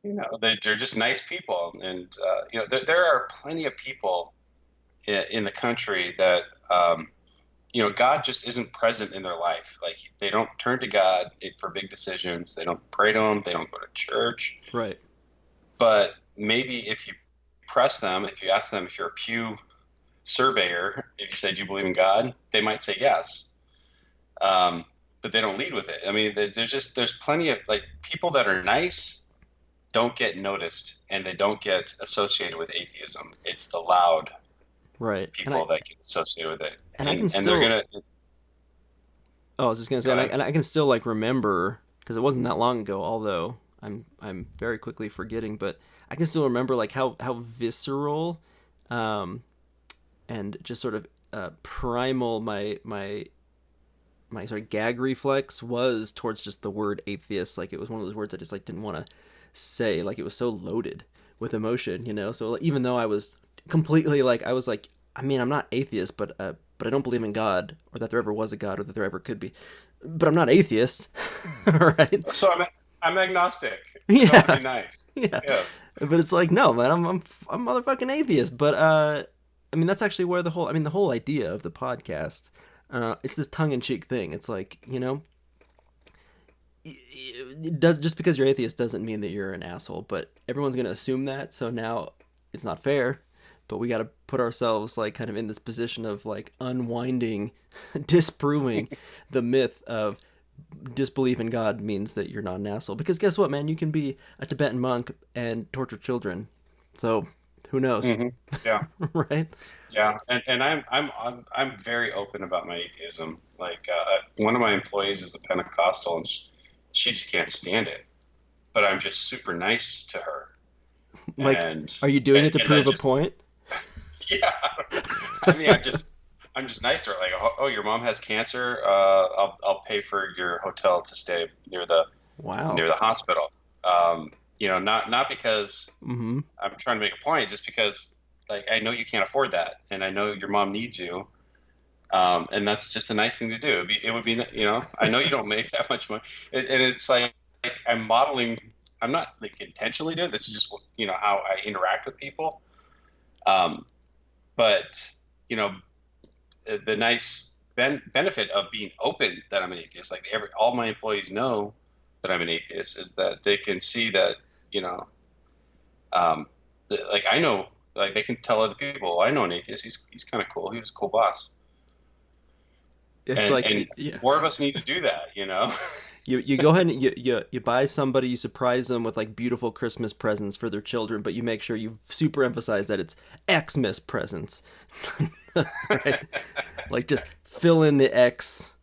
They're just nice people, and there are plenty of people in the country that God just isn't present in their life. Like they don't turn to God for big decisions. They don't pray to him. They don't go to church. Right. But maybe if you press them, if you ask them, if you're a Pew surveyor, if you say, do you believe in God? They might say yes. But they don't lead with it. I mean, there's plenty of like people that are nice don't get noticed and they don't get associated with atheism. It's the loud Right. people that get associated with it. And I can And they're still, gonna oh, I was just gonna say, go ahead. and I can still like remember because it wasn't that long ago. Although I'm very quickly forgetting, but I can still remember like how visceral, um, and just sort of primal my sort of gag reflex was towards just the word atheist. Like it was one of those words I just like didn't want to say. Like it was so loaded with emotion, you know. So even though I was completely like I was like, I mean, I'm not atheist, but I don't believe in God or that there ever was a God or that there ever could be. But I'm not atheist, right? So I'm agnostic. That would Yeah, be nice. yeah. Yes. But it's like no, man, I'm motherfucking atheist. But I mean, that's actually where the whole idea of the podcast. It's this tongue-in-cheek thing. It's like, you know, it does just because you're atheist doesn't mean that you're an asshole, but everyone's gonna assume that. So now it's not fair, but we got to put ourselves like kind of in this position of like unwinding, disproving the myth of disbelief in God means that you're not an asshole. Because guess what, man, you can be a Tibetan monk and torture children. So who knows, Hmm. Yeah. right? Yeah. And I'm very open about my atheism. Like one of my employees is a Pentecostal, and she just can't stand it. But I'm just super nice to her, Like, and are you doing it to I prove a just point? yeah. I mean, I'm just nice to her. Like, oh, your mom has cancer. I'll pay for your hotel to stay Wow. near the hospital. Not because Mm-hmm. I'm trying to make a point, just because like I know you can't afford that, and I know your mom needs you, and that's just a nice thing to do. It would be, I know you don't make that much money, and it's like I'm modeling. I'm not like intentionally doing it. This is just how I interact with people. Um, but the nice benefit of being open that I'm an atheist, like all my employees know that I'm an atheist, is that they can see that you know, um, like I know, like they can tell other people, "Oh, I know an atheist. He's kind of cool. He was a cool boss." It's And like, yeah. more of us need to do that. You go ahead and you buy somebody, you surprise them with like beautiful Christmas presents for their children, but you make sure you super emphasize that it's Xmas presents, right? Like just fill in the X.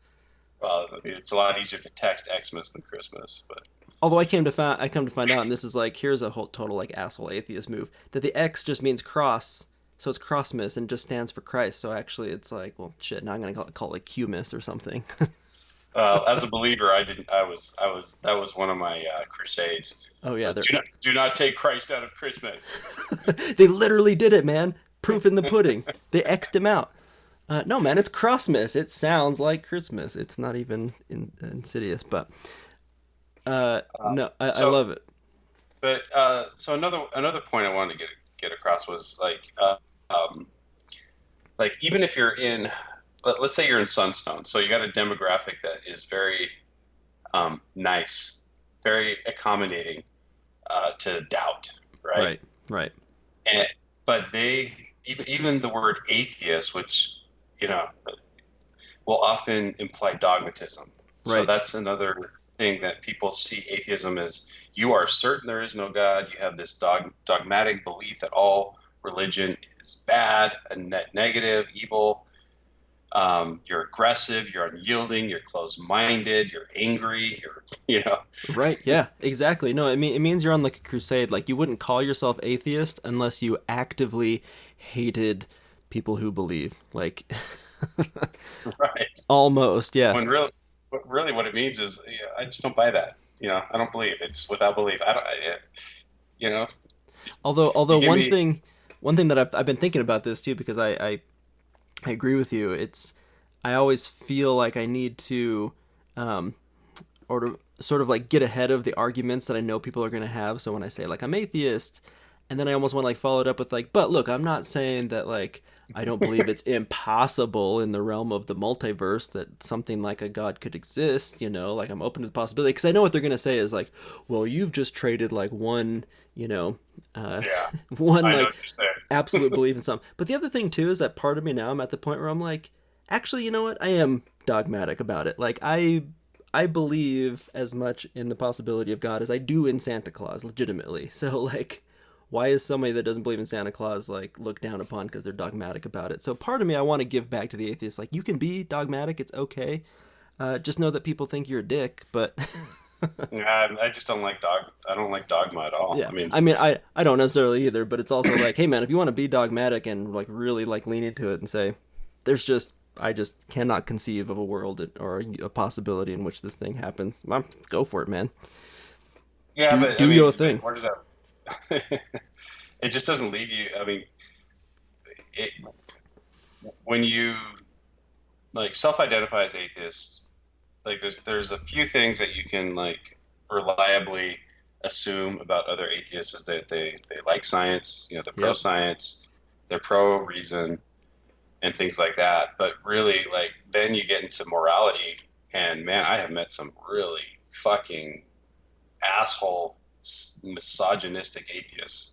Well, I mean, it's a lot easier to text Xmas than Christmas, but Although I come to find out, and this is like here's a whole total like asshole atheist move, that the X just means cross, so it's Crossmas and just stands for Christ. So actually, it's like, well, shit. Now I'm gonna call it Qmas or something. as a believer, I didn't. That was one of my crusades. Oh yeah, Was, do not take Christ out of Christmas. they literally did it, man. Proof in the pudding. They X'd him out. No, man, it's Crossmas. It sounds like Christmas. It's not even insidious, but no, I So, love it. but so another point I wanted to get across was like even if you're in, let's say you're in Sunstone, so you got a demographic that is very nice, very accommodating to doubt, right? Right, right, And but they even the word atheist, which you know will often imply dogmatism. So right. that's another thing that people see atheism as: you are certain there is no God. You have this dogmatic belief that all religion is bad and negative, evil. You're aggressive, you're unyielding, you're closed-minded, you're angry, you're. Right, yeah, exactly. No, it means you're on like a crusade. Like you wouldn't call yourself atheist unless you actively hated people who believe. Like Right. almost, yeah. When really what it means is, I just don't buy that. I don't believe. It's without belief. I don't. You know, Although you give me. one thing that I've been thinking about this too because I agree with you. It's I always feel like I need to or to sort of like get ahead of the arguments that I know people are going to have. So when I say like I'm atheist, and then I almost want to like follow it up with like, but look, I'm not saying that like I don't believe it's impossible in the realm of the multiverse that something like a god could exist, like I'm open to the possibility. Because I know what they're going to say is like, well, you've just traded like one, uh, Yeah, one I know like what you're saying. absolute belief in something. But the other thing too is that part of me now, I'm at the point where I'm like, actually, you know what? I am dogmatic about it. Like I believe as much in the possibility of God as I do in Santa Claus, legitimately. So like, why is somebody that doesn't believe in Santa Claus like looked down upon because they're dogmatic about it? So part of me, I want to give back to the atheists. Like, you can be dogmatic; it's okay. Just know that people think you're a dick. But Yeah, I just don't like dog. I don't like dogma at all. yeah, I mean, I mean, I don't necessarily either. But it's also like, hey man, if you want to be dogmatic and like really like lean into it and say, there's just I just cannot conceive of a world or a possibility in which this thing happens. Well, go for it, man. yeah, Do but I do your mean, but thing. where does that? It just doesn't leave you. I mean, it, when you like self-identify as atheist, like there's a few things that you can like reliably assume about other atheists is that they like science, they're pro Yep. science, they're pro reason, and things like that. But really, like then you get into morality, and man, I have met some really fucking asshole, misogynistic atheists.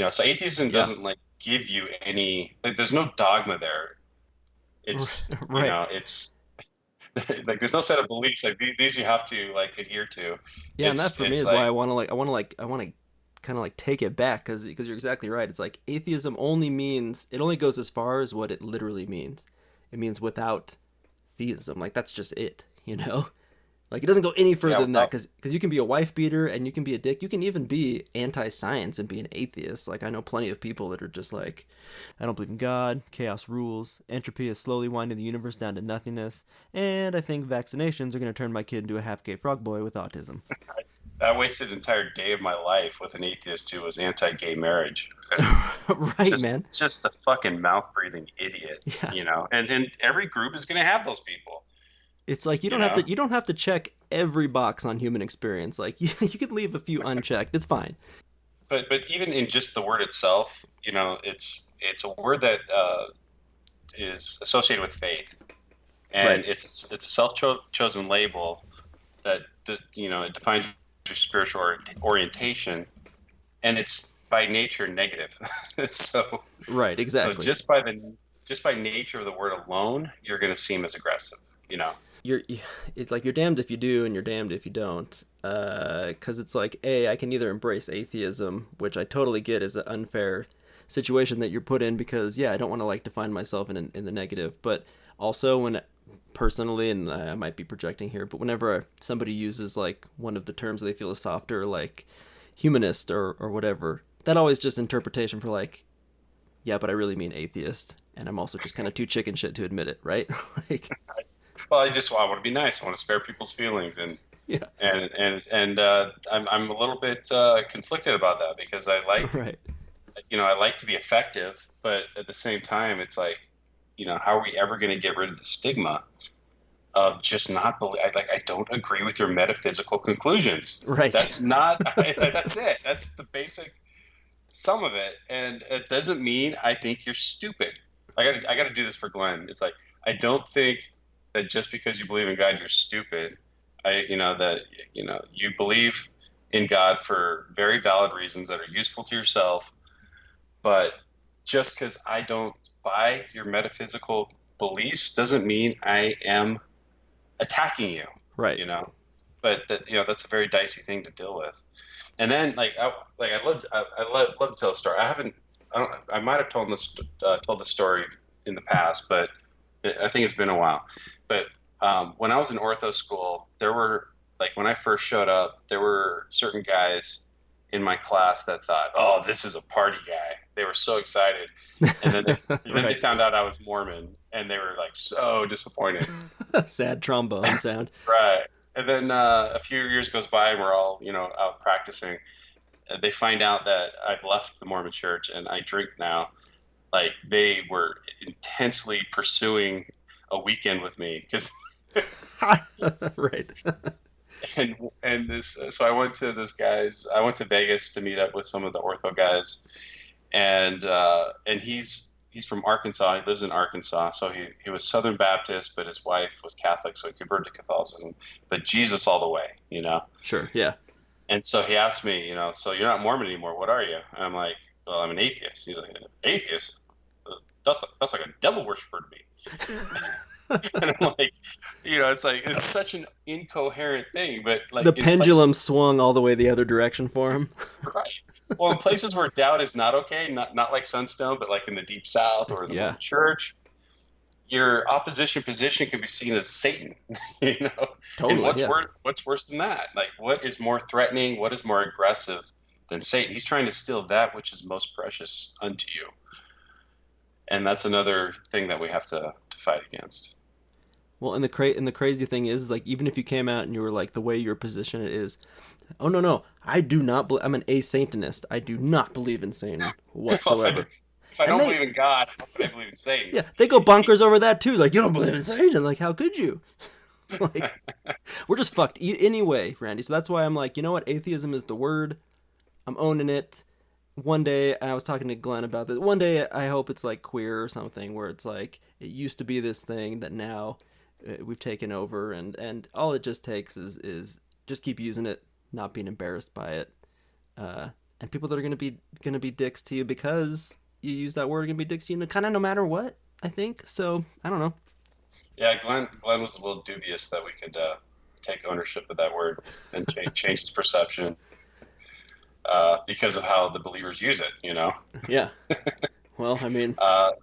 So atheism Yeah. doesn't like give you any like. There's no dogma there. It's Right. it's like there's no set of beliefs like these you have to like adhere to. Yeah, and that It's for me it's is why like I want to kind of like take it back because you're exactly right. It's like atheism only means it only goes as far as what it literally means. It means without theism. Like that's just it. Like it doesn't go any further yeah, than that without because you can be a wife beater and you can be a dick. You can even be anti-science and be an atheist. Like I know plenty of people that are just like, I don't believe in God. Chaos rules. Entropy is slowly winding the universe down to nothingness. And I think vaccinations are going to turn my kid into a half-gay frog boy with autism. I wasted an entire day of my life with an atheist who was anti-gay marriage. Right, man. Just a fucking mouth-breathing idiot, Yeah. And every group is going to have those people, It's like you know. you don't have to check every box on human experience. Like you can leave a few unchecked. It's fine. But even in just the word itself, it's a word that is associated with faith, and Right. it's a self-chosen label that it defines your spiritual orientation, and it's by nature negative. so Right, so exactly. just by nature of the word alone, you're going to seem as aggressive. You're it's like you're damned if you do and you're damned if you don't. Cuz it's like I can either embrace atheism, which I totally get is an unfair situation that you're put in because yeah, I don't want to like define myself in the negative, but also when personally, and I might be projecting here, but whenever somebody uses like one of the terms they feel is softer, like humanist or whatever, that always just interpretation for like, yeah, but I really mean atheist, and I'm also just kind of too chicken shit to admit it, right? Like, Well, I want to be nice. I want to spare people's feelings, and yeah, I'm a little bit conflicted about that because right, I like to be effective, but at the same time, it's like, how are we ever going to get rid of the stigma of just not believe? I don't agree with your metaphysical conclusions. right, That's not. That's it. That's the basic sum of it, and it doesn't mean I think you're stupid. I got to do this for Glenn. It's like I don't think that just because you believe in God, you're stupid. That you believe in God for very valid reasons that are useful to yourself, but just because I don't buy your metaphysical beliefs doesn't mean I am attacking you. right. You know, but that's a very dicey thing to deal with. And then I love to tell a story. I might have told the story in the past, but I think it's been a while. But when I was in ortho school, there were like when I first showed up, there were certain guys in my class that thought, "Oh, this is a party guy." They were so excited, and then they Right. found out I was Mormon, and they were like so disappointed. Sad trombone sound. Right. And then a few years goes by, and we're all out practicing. They find out that I've left the Mormon Church and I drink now. Like they were intensely pursuing a weekend with me because Right. and this so I went to Vegas to meet up with some of the ortho guys and he's he's from Arkansas. He lives in Arkansas. So he was Southern Baptist, but his wife was Catholic, so he converted to Catholicism. But Jesus all the way, you know. Sure. Yeah. And so he asked me, you know, so you're not Mormon anymore. What are you? And I'm like, well, I'm an atheist. He's like, atheist? That's like a devil worshiper to me. And I'm like, you know, it's like it's such an incoherent thing, but like The in pendulum places, swung all the way the other direction for him. right? Well, in places where doubt is not okay, not like Sunstone, but like in the Deep South or in the Yeah. Mormon Church, your opposition position can be seen as Satan, you know. And Totally. Yeah. what's worse than that? Like, what is more threatening? What is more aggressive than Satan? He's trying to steal that which is most precious unto you, and that's another thing that we have to fight against. Well, and the crazy thing is, like, even if you came out and you were like, the way your position is, oh no, I do not. I'm an a-Satanist. I do not believe in Satan whatsoever. If I And don't they, believe in God, how could I believe in Satan? yeah, they go bonkers over that too. Like, you don't believe in Satan. Like, how could you? Like, we're just fucked anyway, Randy. So that's why I'm like, you know what? Atheism is the word. I'm owning it. One day, I was talking to Glenn about this. One day, I hope it's like queer or something, where it's like it used to be this thing that now we've taken over, and all it just takes is just keep using it, not being embarrassed by it, and people that are gonna be dicks to you because you use that word are gonna be dicks to you, kind of no matter what. I think so. I don't know. Yeah, Glenn was a little dubious that we could take ownership of that word and change his perception because of how the believers use it. You know. Yeah. Well, I mean, I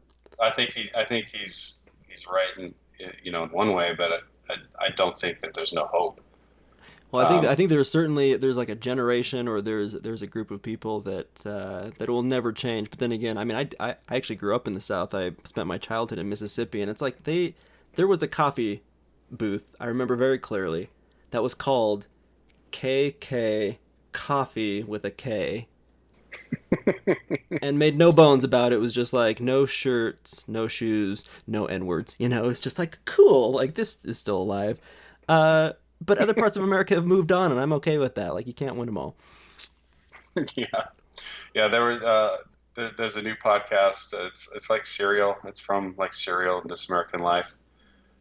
think he's right in, you know, in one way, but I don't think that there's no hope. well, I think there's like a generation or there's a group of people that will never change. But then again, I mean, I actually grew up in the South. I spent my childhood in Mississippi, and it's like there was a coffee booth I remember very clearly that was called KK Coffee with a K. And made no bones about it. It was just like no shirts, no shoes, no N words. You know, it's just like cool. Like this is still alive. But other parts of America have moved on, and I'm okay with that. Like you can't win them all. Yeah, yeah. There's a new podcast. It's like Serial. It's from like Serial and This American Life,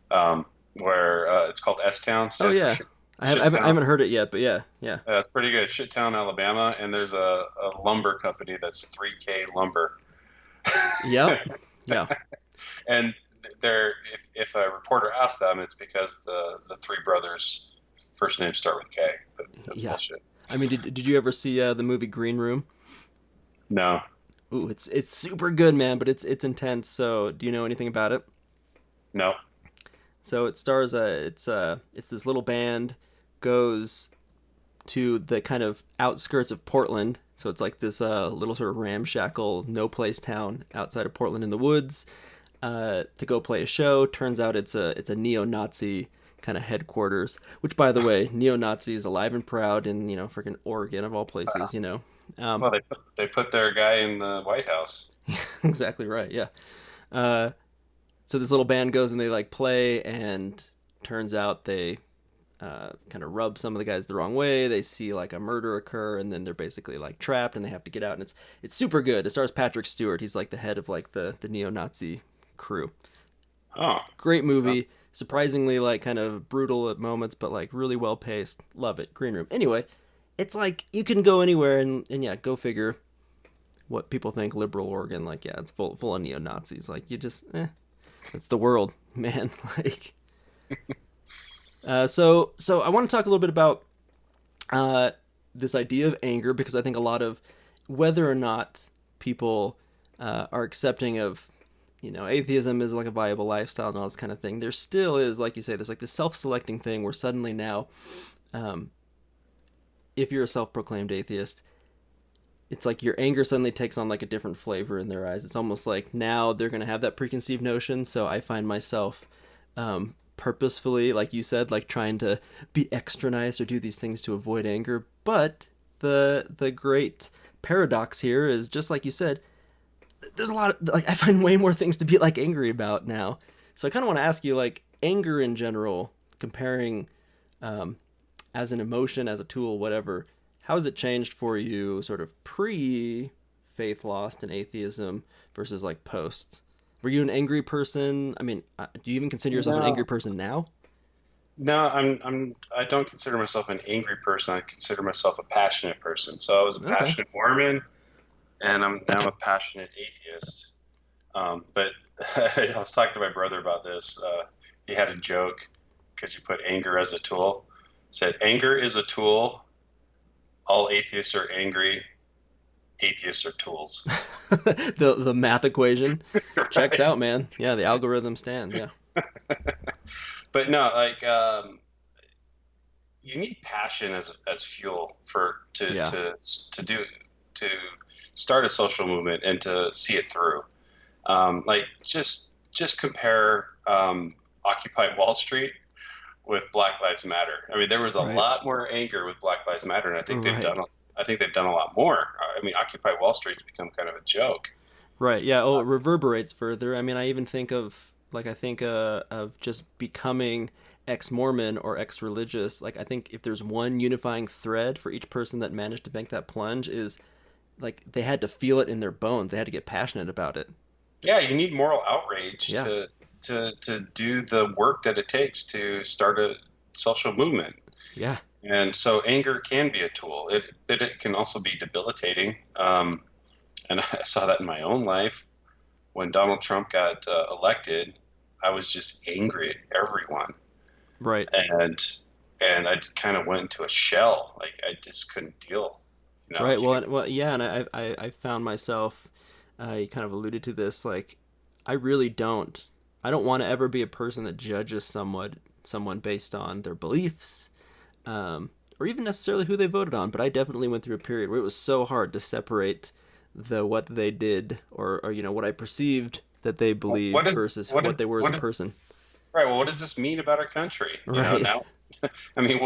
where it's called S Town. Oh yeah, I haven't heard it yet, but yeah. It's pretty good. Shittown, Alabama, and there's a lumber company that's 3K Lumber. Yep. Yeah. And they're if a reporter asks them, it's because the three brothers' first names start with K. But that's bullshit. I mean, did you ever see the movie Green Room? No. Ooh, it's super good, man, but it's intense. So, do you know anything about it? No. So it stars it's this little band goes to the kind of outskirts of Portland. So it's like this little sort of ramshackle, no place town outside of Portland in the woods to go play a show. Turns out it's a neo-Nazi kind of headquarters, which by the way, neo-Nazis alive and proud in, you know, freaking Oregon of all places, you know. Well, they put their guy in the White House. Exactly right. Yeah. So this little band goes and they like play, and turns out they kind of rub some of the guys the wrong way. They see like a murder occur, and then they're basically like trapped, and they have to get out. And it's super good. It stars Patrick Stewart. He's like the head of like the neo-Nazi crew. Oh, great movie. Surprisingly like kind of brutal at moments, but like really well paced. Love it. Green Room. Anyway, it's like you can go anywhere, and yeah, go figure what people think liberal Oregon. Like, yeah, it's full of neo-Nazis. Like, you just it's the world, man. Like, so I want to talk a little bit about this idea of anger, because I think a lot of whether or not people are accepting of, you know, atheism is like a viable lifestyle and all this kind of thing, there still is, like you say, there's like this self-selecting thing where suddenly now, if you're a self-proclaimed atheist, it's like your anger suddenly takes on like a different flavor in their eyes. It's almost like now they're going to have that preconceived notion. So I find myself purposefully, like you said, like trying to be extra nice or do these things to avoid anger. But the great paradox here is, just like you said, there's a lot of, like, I find way more things to be like angry about now. So I kind of want to ask you, like, anger in general, comparing as an emotion, as a tool, whatever, how has it changed for you sort of pre faith lost in atheism versus like post. Were you an angry person? I mean, do you even consider yourself an angry No, person now? no, I don't consider myself an angry person. I consider myself a passionate person. So I was a Okay. passionate Mormon, and now I'm a passionate atheist. But I was talking to my brother about this. He had a joke because you put anger as a tool. Said anger is a tool. All atheists are angry. Atheists are tools. The math equation checks out, Right. man. Yeah, the algorithm stands. Yeah. But no, like you need passion as fuel for Yeah. to start a social movement and to see it through. Like just compare Occupy Wall Street with Black Lives Matter. I mean, there was a Right. lot more anger with Black Lives Matter, and Right. I think they've done a lot more. I mean, Occupy Wall Street's become kind of a joke. Right. Yeah. Oh, it reverberates further. I mean, I even think of like I think of just becoming ex-Mormon or ex-religious. Like I think if there's one unifying thread for each person that managed to make that plunge is like they had to feel it in their bones. They had to get passionate about it. Yeah, you need moral outrage Yeah. to do the work that it takes to start a social movement. Yeah. And so anger can be a tool. It can also be debilitating. And I saw that in my own life when Donald Trump got elected. I was just angry at everyone, Right. and I kind of went into a shell. Like I just couldn't deal. You know, Right. you could. Well, yeah, and I found myself. You kind of alluded to this. Like, I really don't. I don't want to ever be a person that judges someone based on their beliefs, or even necessarily who they voted on. But I definitely went through a period where it was so hard to separate the what they did or what I perceived that they What believed is versus what what is they were as a what is person. right? Well, what does this mean about our country? You know, Right. now, I mean,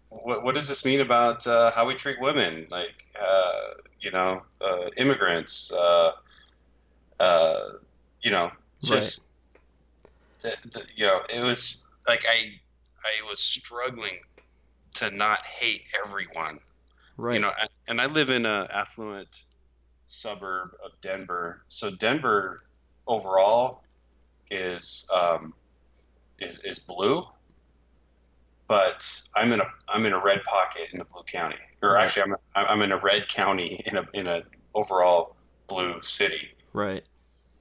what does this mean about how we treat women? Like, immigrants. Uh, you know, Right. just it was like I was struggling to not hate everyone. You know, Right. and I live in a affluent suburb of Denver, so Denver overall is is blue, but I'm in a red pocket in a blue county, or Right. actually I'm in a red county in a overall blue city. Right.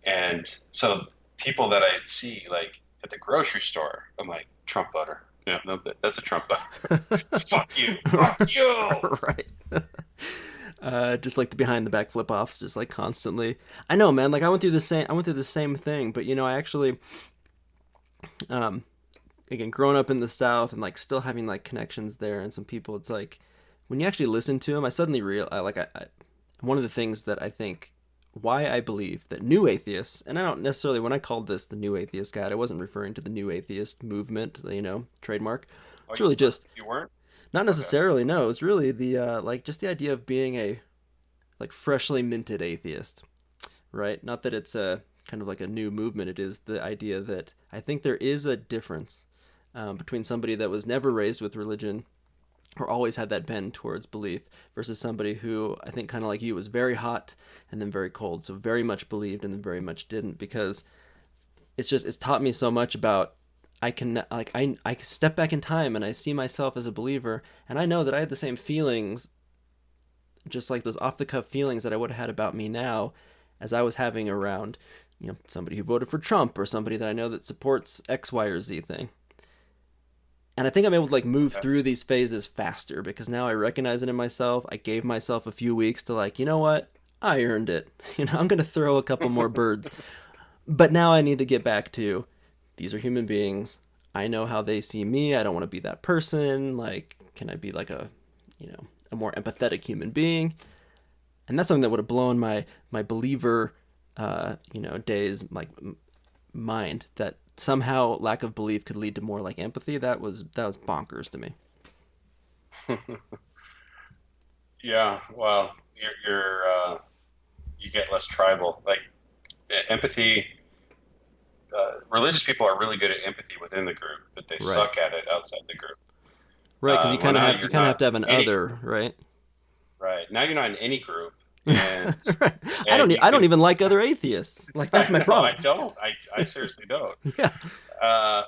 And so people that I see like at the grocery store, I'm like, Trump voter. Yeah, no, that's a Trump voter. Fuck you. Fuck you. Right. Just like the behind the back flip offs, just like constantly. I know, man. Like I went through the same. I went through the same thing, but I actually, um, again, growing up in the South and like still having like connections there and some people, it's like when you actually listen to them, I suddenly real I one of the things that I think why I believe that new atheists, and I don't necessarily when I called this the new atheist guide, I wasn't referring to the new atheist movement, trademark. Oh, It's really just you weren't? not Okay. necessarily. No, it's really the like just the idea of being a like freshly minted atheist, right? Not that it's a kind of like a new movement. It is the idea that I think there is a difference between somebody that was never raised with religion or always had that bend towards belief versus somebody who I think kind of like you was very hot and then very cold, so very much believed and then very much didn't because it's taught me so much about I step back in time and I see myself as a believer and I know that I had the same feelings just like those off the cuff feelings that I would have had about me now as I was having around somebody who voted for Trump or somebody that I know that supports X Y or Z thing. And I think I'm able to like move Yeah. through these phases faster because now I recognize it in myself. I gave myself a few weeks to like, you know what? I earned it. I'm going to throw a couple more birds. But now I need to get back to these are human beings. I know how they see me. I don't want to be that person. Like, can I be like a more empathetic human being? And that's something that would have blown my believer, days like mind that somehow lack of belief could lead to more like empathy. That was bonkers to me. Yeah. Well, you get less tribal. Like empathy. Religious people are really good at empathy within the group, but they Right. suck at it outside the group. Right, because Well, now you you're kind of have not to have an any other, right? right now you're not in any group, and Right. and you I don't can. even like other atheists. Like that's my No, problem. I don't. I seriously don't. Yeah. Uh,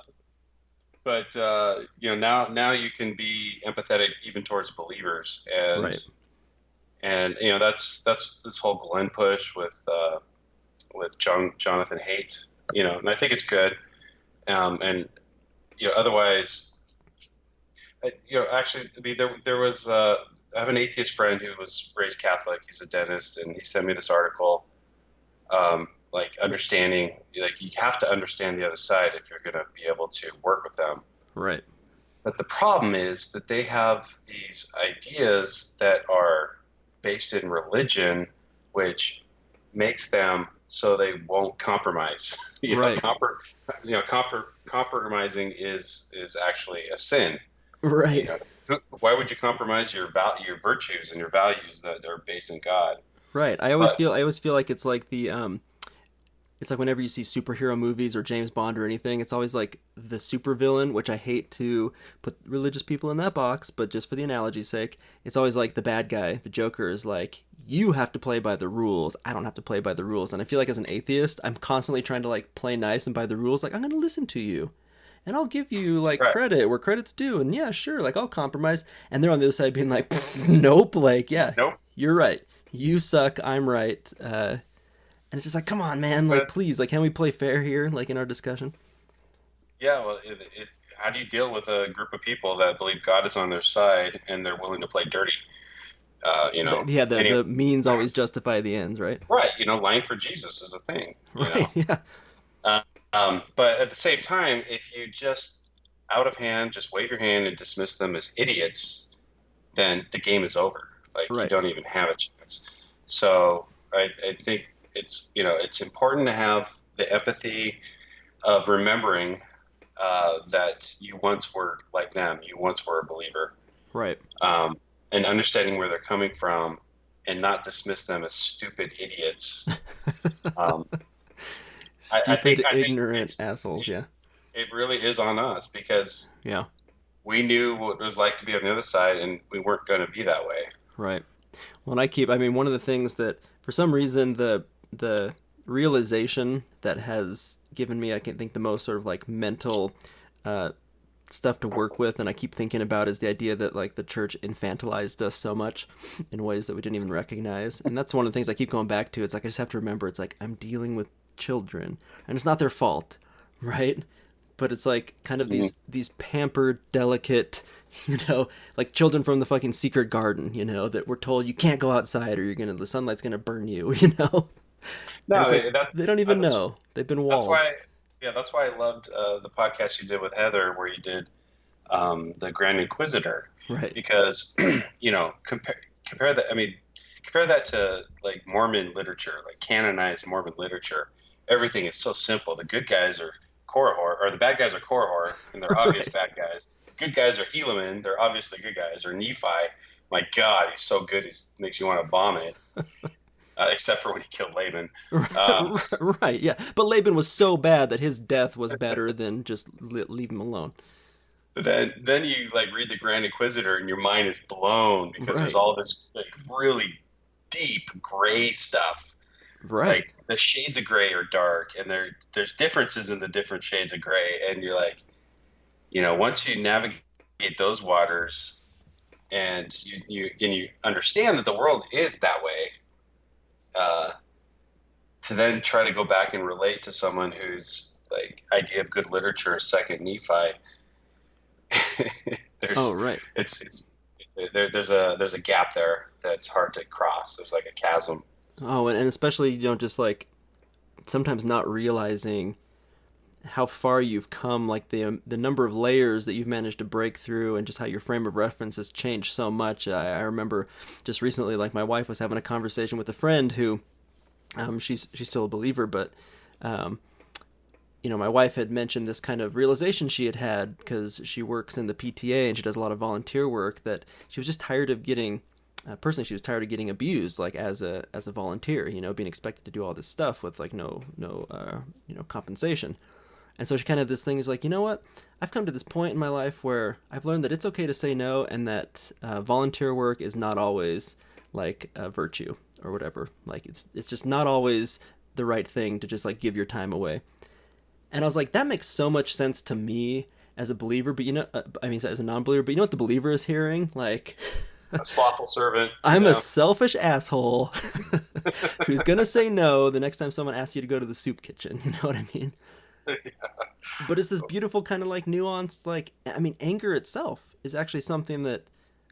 but now you can be empathetic even towards believers, Right. and that's this whole Glenn push with Jonathan Haidt, and I think it's good. And otherwise, actually, I mean, there was I have an atheist friend who was raised Catholic. He's a dentist, and he sent me this article, like understanding, like you have to understand the other side if you're going to be able to work with them. Right. But the problem is that they have these ideas that are based in religion, which makes them so they won't compromise. Right. Compromising is actually a sin. Right. Why would you compromise your virtues and your values that are based in God? Right. But I always feel like it's like the it's like whenever you see superhero movies or James Bond or anything, it's always like the supervillain, which I hate to put religious people in that box, but just for the analogy's sake, it's always like the bad guy, the Joker is like, you have to play by the rules. I don't have to play by the rules. And I feel like as an atheist, I'm constantly trying to like play nice and by the rules. Like, I'm going to listen to you and I'll give you like right, credit where credit's due. And yeah, sure. Like I'll compromise. And they're on the other side being like, nope. Like, yeah, nope. you're right. You suck. I'm right. And it's just like, come on, man. Like, But please, like, can we play fair here? Like in our discussion. yeah, well, how do you deal with a group of people that believe God is on their side and they're willing to play dirty? Yeah, Any, the means always justify the ends, right? right? Lying for Jesus is a thing. Right. Yeah. Uh, but at the same time, if you just out of hand, just wave your hand and dismiss them as idiots, then the game is over. Like you Right. don't even have a chance. So I think it's important to have the empathy of remembering that you once were like them. You once were a believer, Right. and understanding where they're coming from, and not dismiss them as stupid idiots. Um, Stupid, I think ignorant assholes. Yeah. it really is on us because Yeah. we knew what it was like to be on the other side, and we weren't going to be that way. Right. Well, and I mean, one of the things that, for some reason, the realization that has given me, I can think, the most sort of like mental stuff to work with, and I keep thinking about is the idea that like the church infantilized us so much in ways that we didn't even recognize. And that's one of the things I keep going back to. It's like I just have to remember, it's like I'm dealing with children, and it's not their fault, right? But it's like kind of these pampered, delicate, like children from the fucking secret garden, that we're told you can't go outside or the sunlight's gonna burn you, And No, it's like, they don't even know. They've been that's walled. why. Yeah, that's why I loved the podcast you did with Heather, where you did the Grand Inquisitor, Right. because compare that. I mean, compare that to like Mormon literature, like canonized Mormon literature. Everything is so simple. The good guys are Korihor, or the bad guys are Korihor, and they're obvious Right. bad guys. Good guys are Helaman, they're obviously good guys. Or Nephi, my God, he's so good, he makes you want to vomit. Except for when he killed Laban. Right, yeah. But Laban was so bad that his death was better than just leave him alone. But then you like read the Grand Inquisitor, and your mind is blown because there's Right. all this like really deep gray stuff. Right. Like the shades of gray are dark, and there's differences in the different shades of gray, and you're like, once you navigate those waters, and you understand that the world is that way, to then try to go back and relate to someone whose like idea of good literature is Second Nephi. Oh, right. There's a gap there that's hard to cross. There's like a chasm. Oh, and especially, just like sometimes not realizing how far you've come, like the number of layers that you've managed to break through, and just how your frame of reference has changed so much. I remember just recently, like my wife was having a conversation with a friend who, she's still a believer, but my wife had mentioned this kind of realization she had because she works in the PTA and she does a lot of volunteer work, that she was just tired of getting. Personally, she was tired of getting abused, like as a volunteer, being expected to do all this stuff with like no compensation. And so she kind of this thing is like, you know what? I've come to this point in my life where I've learned that it's okay to say no, and that volunteer work is not always like a virtue. or whatever. Like it's just not always the right thing to just like give your time away. And I was like, that makes so much sense to me as a believer, but I mean, as a non-believer, but you know what the believer is hearing? Like, A slothful servant. I'm a selfish asshole who's gonna say no the next time someone asks you to go to the soup kitchen. You know what I mean? Yeah. But it's this beautiful kind of like nuanced, like, I mean, anger itself is actually something that,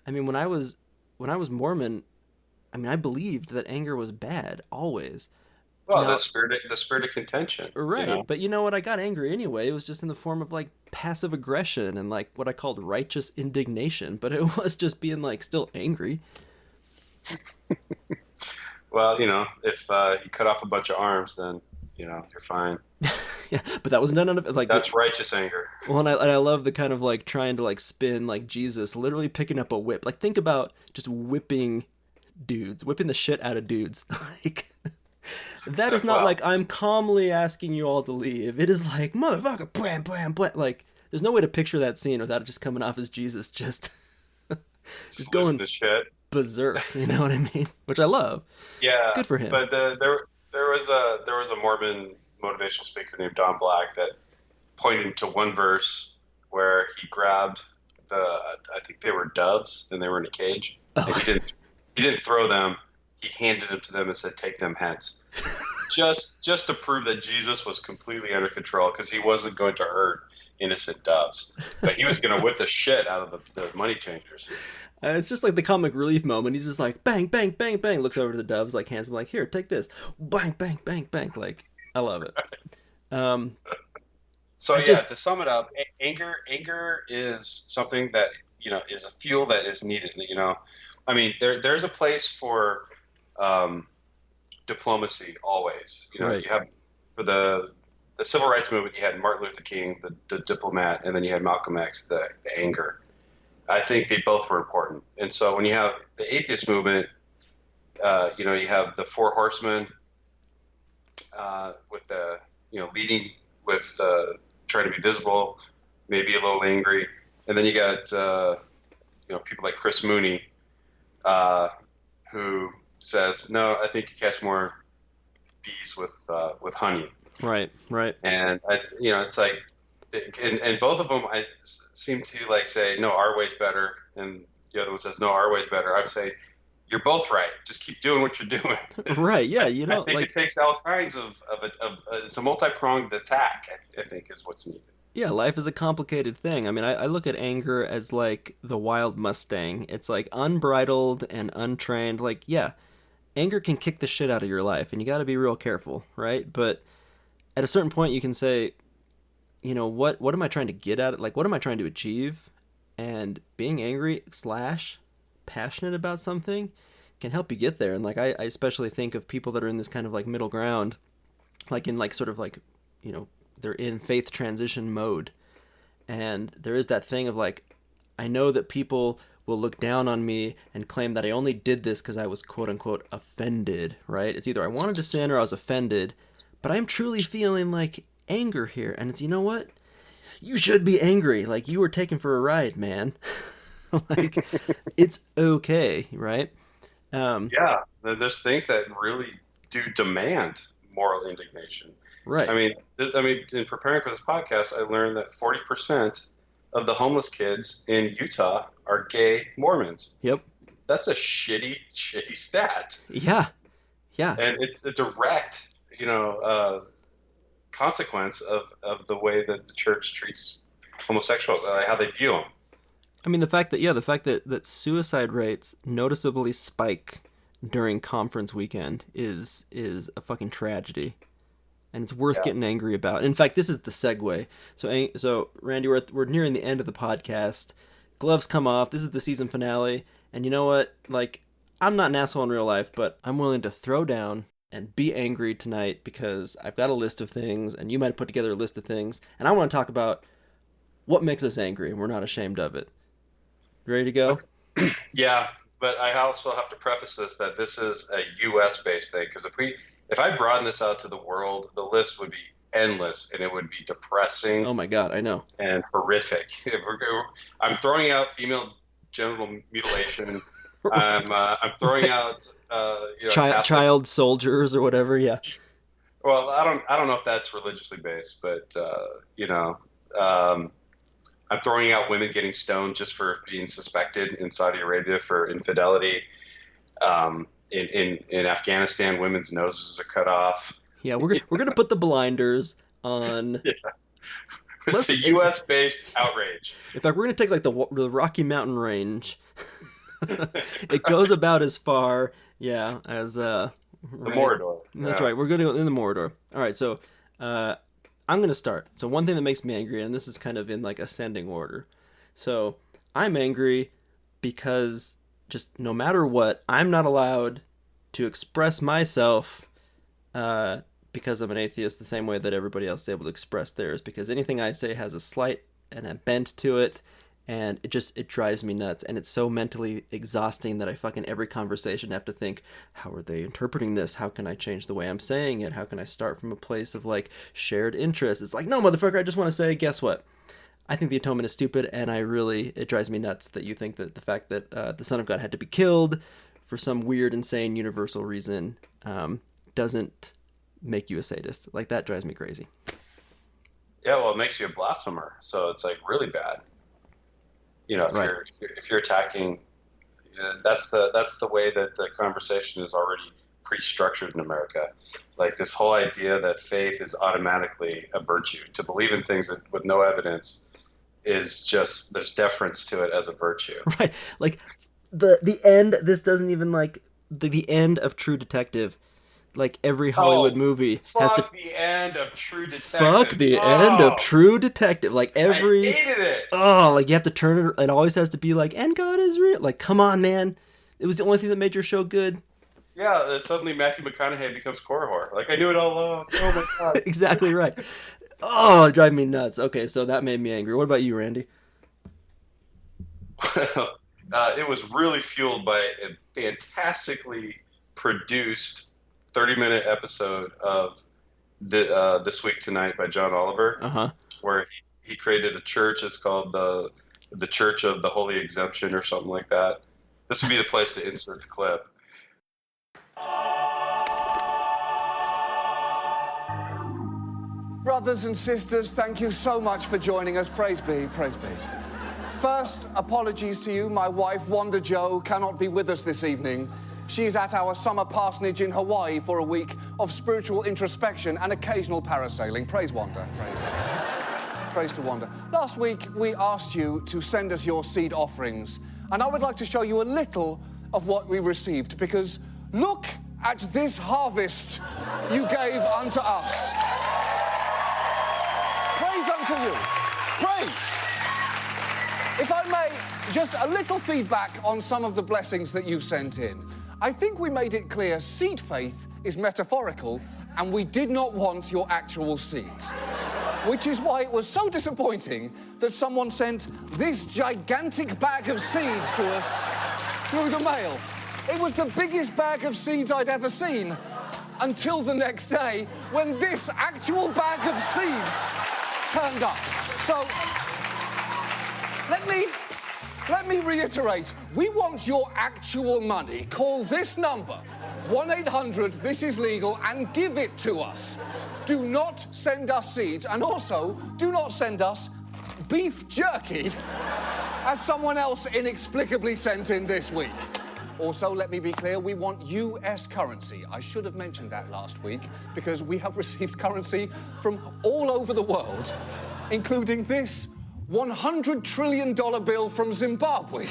I mean, when I was Mormon, I mean, I believed that anger was bad always. Well, Now, the spirit of contention. right, but you know what? I got angry anyway. It was just in the form of like passive aggression and like what I called righteous indignation, but it was just being like still angry. Well, if you cut off a bunch of arms, then you're fine. Yeah, but that was none of it. Like That's righteous anger. well, and I love the kind of like trying to like spin like Jesus, literally picking up a whip. Like think about just whipping dudes, whipping the shit out of dudes. Like that is not Well, like I'm calmly asking you all to leave. It is like motherfucker, blam, blam, blam. Like there's no way to picture that scene without it just coming off as Jesus just just losing going the shit. berserk. You know what I mean? Which I love. Yeah, Good for him. but there was a Mormon motivational speaker named Don Black that pointed to one verse where he grabbed I think they were doves and they were in a cage, and Oh, he didn't throw them. He handed them to them and said, "Take them hence." Just to prove that Jesus was completely under control, because he wasn't going to hurt innocent doves, but he was going to whip the shit out of the money changers. it's just like the comic relief moment. He's just like bang, bang, bang, bang. Looks over to the doves, like hands them, like here, take this. Bang, bang, bang, bang. Like I love it. Um, So I yeah, just to sum it up, anger is something that is a fuel that is needed. I mean, there's a place for um, diplomacy always. right. You have for the civil rights movement, you had Martin Luther King, the diplomat, and then you had Malcolm X, the anger. I think they both were important. And so when you have the atheist movement, you have the four horsemen with the leading with trying to be visible, maybe a little angry, and then you got people like Chris Mooney, who says, "No, I think you catch more bees with honey." Right, right. And it's like, and both of them seem to like say, "No, our way's better," and the other one says, "No, our way's better." I'm saying, you're both right. Just keep doing what you're doing. Right, yeah, I think like it takes all kinds of it's a multi-pronged attack. I think is what's needed. yeah, life is a complicated thing. I mean, I look at anger as like the wild Mustang. It's like unbridled and untrained. Like, yeah, anger can kick the shit out of your life, and you got to be real careful, right? But at a certain point, you can say, what am I trying to get at? Like, what am I trying to achieve? And being angry slash passionate about something can help you get there. And like, I especially think of people that are in this kind of like middle ground, like in like sort of like, they're in faith transition mode. And there is that thing of like, I know that people will look down on me and claim that I only did this because I was quote unquote offended, right? It's either I wanted to sin or I was offended, but I'm truly feeling like anger here. And it's, you know what? You should be angry. Like you were taken for a ride, man. Like it's okay, right? Yeah, there's things that really do demand moral indignation. Right. I mean, in preparing for this podcast, I learned that 40% of the homeless kids in Utah are gay Mormons. Yep. That's a shitty stat, Yeah. Yeah. and it's a direct, consequence of the way that the church treats homosexuals, how they view them. I mean, the fact that suicide rates noticeably spike during conference weekend is a fucking tragedy, and it's worth Yeah. getting angry about. In fact, this is the segue. So Randy, we're nearing the end of the podcast. Gloves come off. This is the season finale, and you know what? Like, I'm not an asshole in real life, but I'm willing to throw down and be angry tonight because I've got a list of things, and you might have put together a list of things, and I want to talk about what makes us angry, and we're not ashamed of it. Ready to go? Yeah, but I also have to preface this that this is a U.S. based thing, because if I broaden this out to the world, the list would be endless and it would be depressing Oh my god, I know. and horrific. I'm throwing out female genital mutilation I'm throwing out Catholic. Child soldiers or whatever. Yeah. Well, I don't know if that's religiously based, but I'm throwing out women getting stoned just for being suspected in Saudi Arabia for infidelity. In Afghanistan, women's noses are cut off. Yeah, we're gonna put the blinders on. Yeah. It's a U.S. based outrage. In fact, we're gonna take like the Rocky Mountain Range. It goes about as far, yeah, as the Mordor. That's right. We're gonna go in the Mordor. All right, so I'm gonna start. So one thing that makes me angry, and this is kind of in like ascending order. So I'm angry because just no matter what, I'm not allowed to express myself because I'm an atheist the same way that everybody else is able to express theirs, because anything I say has a slight and a bent to it, and it drives me nuts, and it's so mentally exhausting that I fucking every conversation have to think, how are they interpreting this? How can I change the way I'm saying it? How can I start from a place of like shared interest? It's like, no, motherfucker, I just want to say, guess what? I think the atonement is stupid, and it drives me nuts that you think that the fact that the Son of God had to be killed for some weird, insane, universal reason doesn't make you a sadist. Like, that drives me crazy. Yeah, well, it makes you a blasphemer, so it's like really bad. Right. If you're attacking, that's the way that the conversation is already pre-structured in America. Like this whole idea that faith is automatically a virtue. To believe in things with no evidence is just, there's deference to it as a virtue. Right. Like the end. This doesn't even like the end of True Detective. Like every Hollywood movie has to. The end of True Detective. Fuck the end of True Detective. Like every. I hated it. Oh, like you have to turn it. It always has to be like, and God is real. Like, come on, man. It was the only thing that made your show good. Yeah, suddenly Matthew McConaughey becomes Korihor. Like, I knew it all along. Oh my God. Exactly right. Oh, it drives me nuts. Okay, so that made me angry. What about you, Randy? It was really fueled by a fantastically produced 30-minute episode of This Week Tonight by John Oliver, where he created a church. It's called the Church of the Holy Exemption or something like that. This would be the place to insert the clip. Brothers and sisters, thank you so much for joining us. Praise be, praise be. First, apologies to you. My wife, Wanda Jo, cannot be with us this evening. She's at our summer parsonage in Hawaii for a week of spiritual introspection and occasional parasailing. Praise Wanda. Praise to Wanda. Last week, we asked you to send us your seed offerings, and I would like to show you a little of what we received, because look at this harvest you gave unto us. Praise unto you. Praise. If I may, just a little feedback on some of the blessings that you sent in. I think we made it clear seed faith is metaphorical, and we did not want your actual seeds. Which is why it was so disappointing that someone sent this gigantic bag of seeds to us through the mail. It was the biggest bag of seeds I'd ever seen, until the next day when this actual bag of seeds turned up. So, let me reiterate, we want your actual money. Call this number, 1-800-THIS-IS-LEGAL, and give it to us. Do not send us seeds, and also, do not send us beef jerky, as someone else inexplicably sent in this week. Also, let me be clear, we want US currency. I should have mentioned that last week, because we have received currency from all over the world, including this $100 trillion bill from Zimbabwe.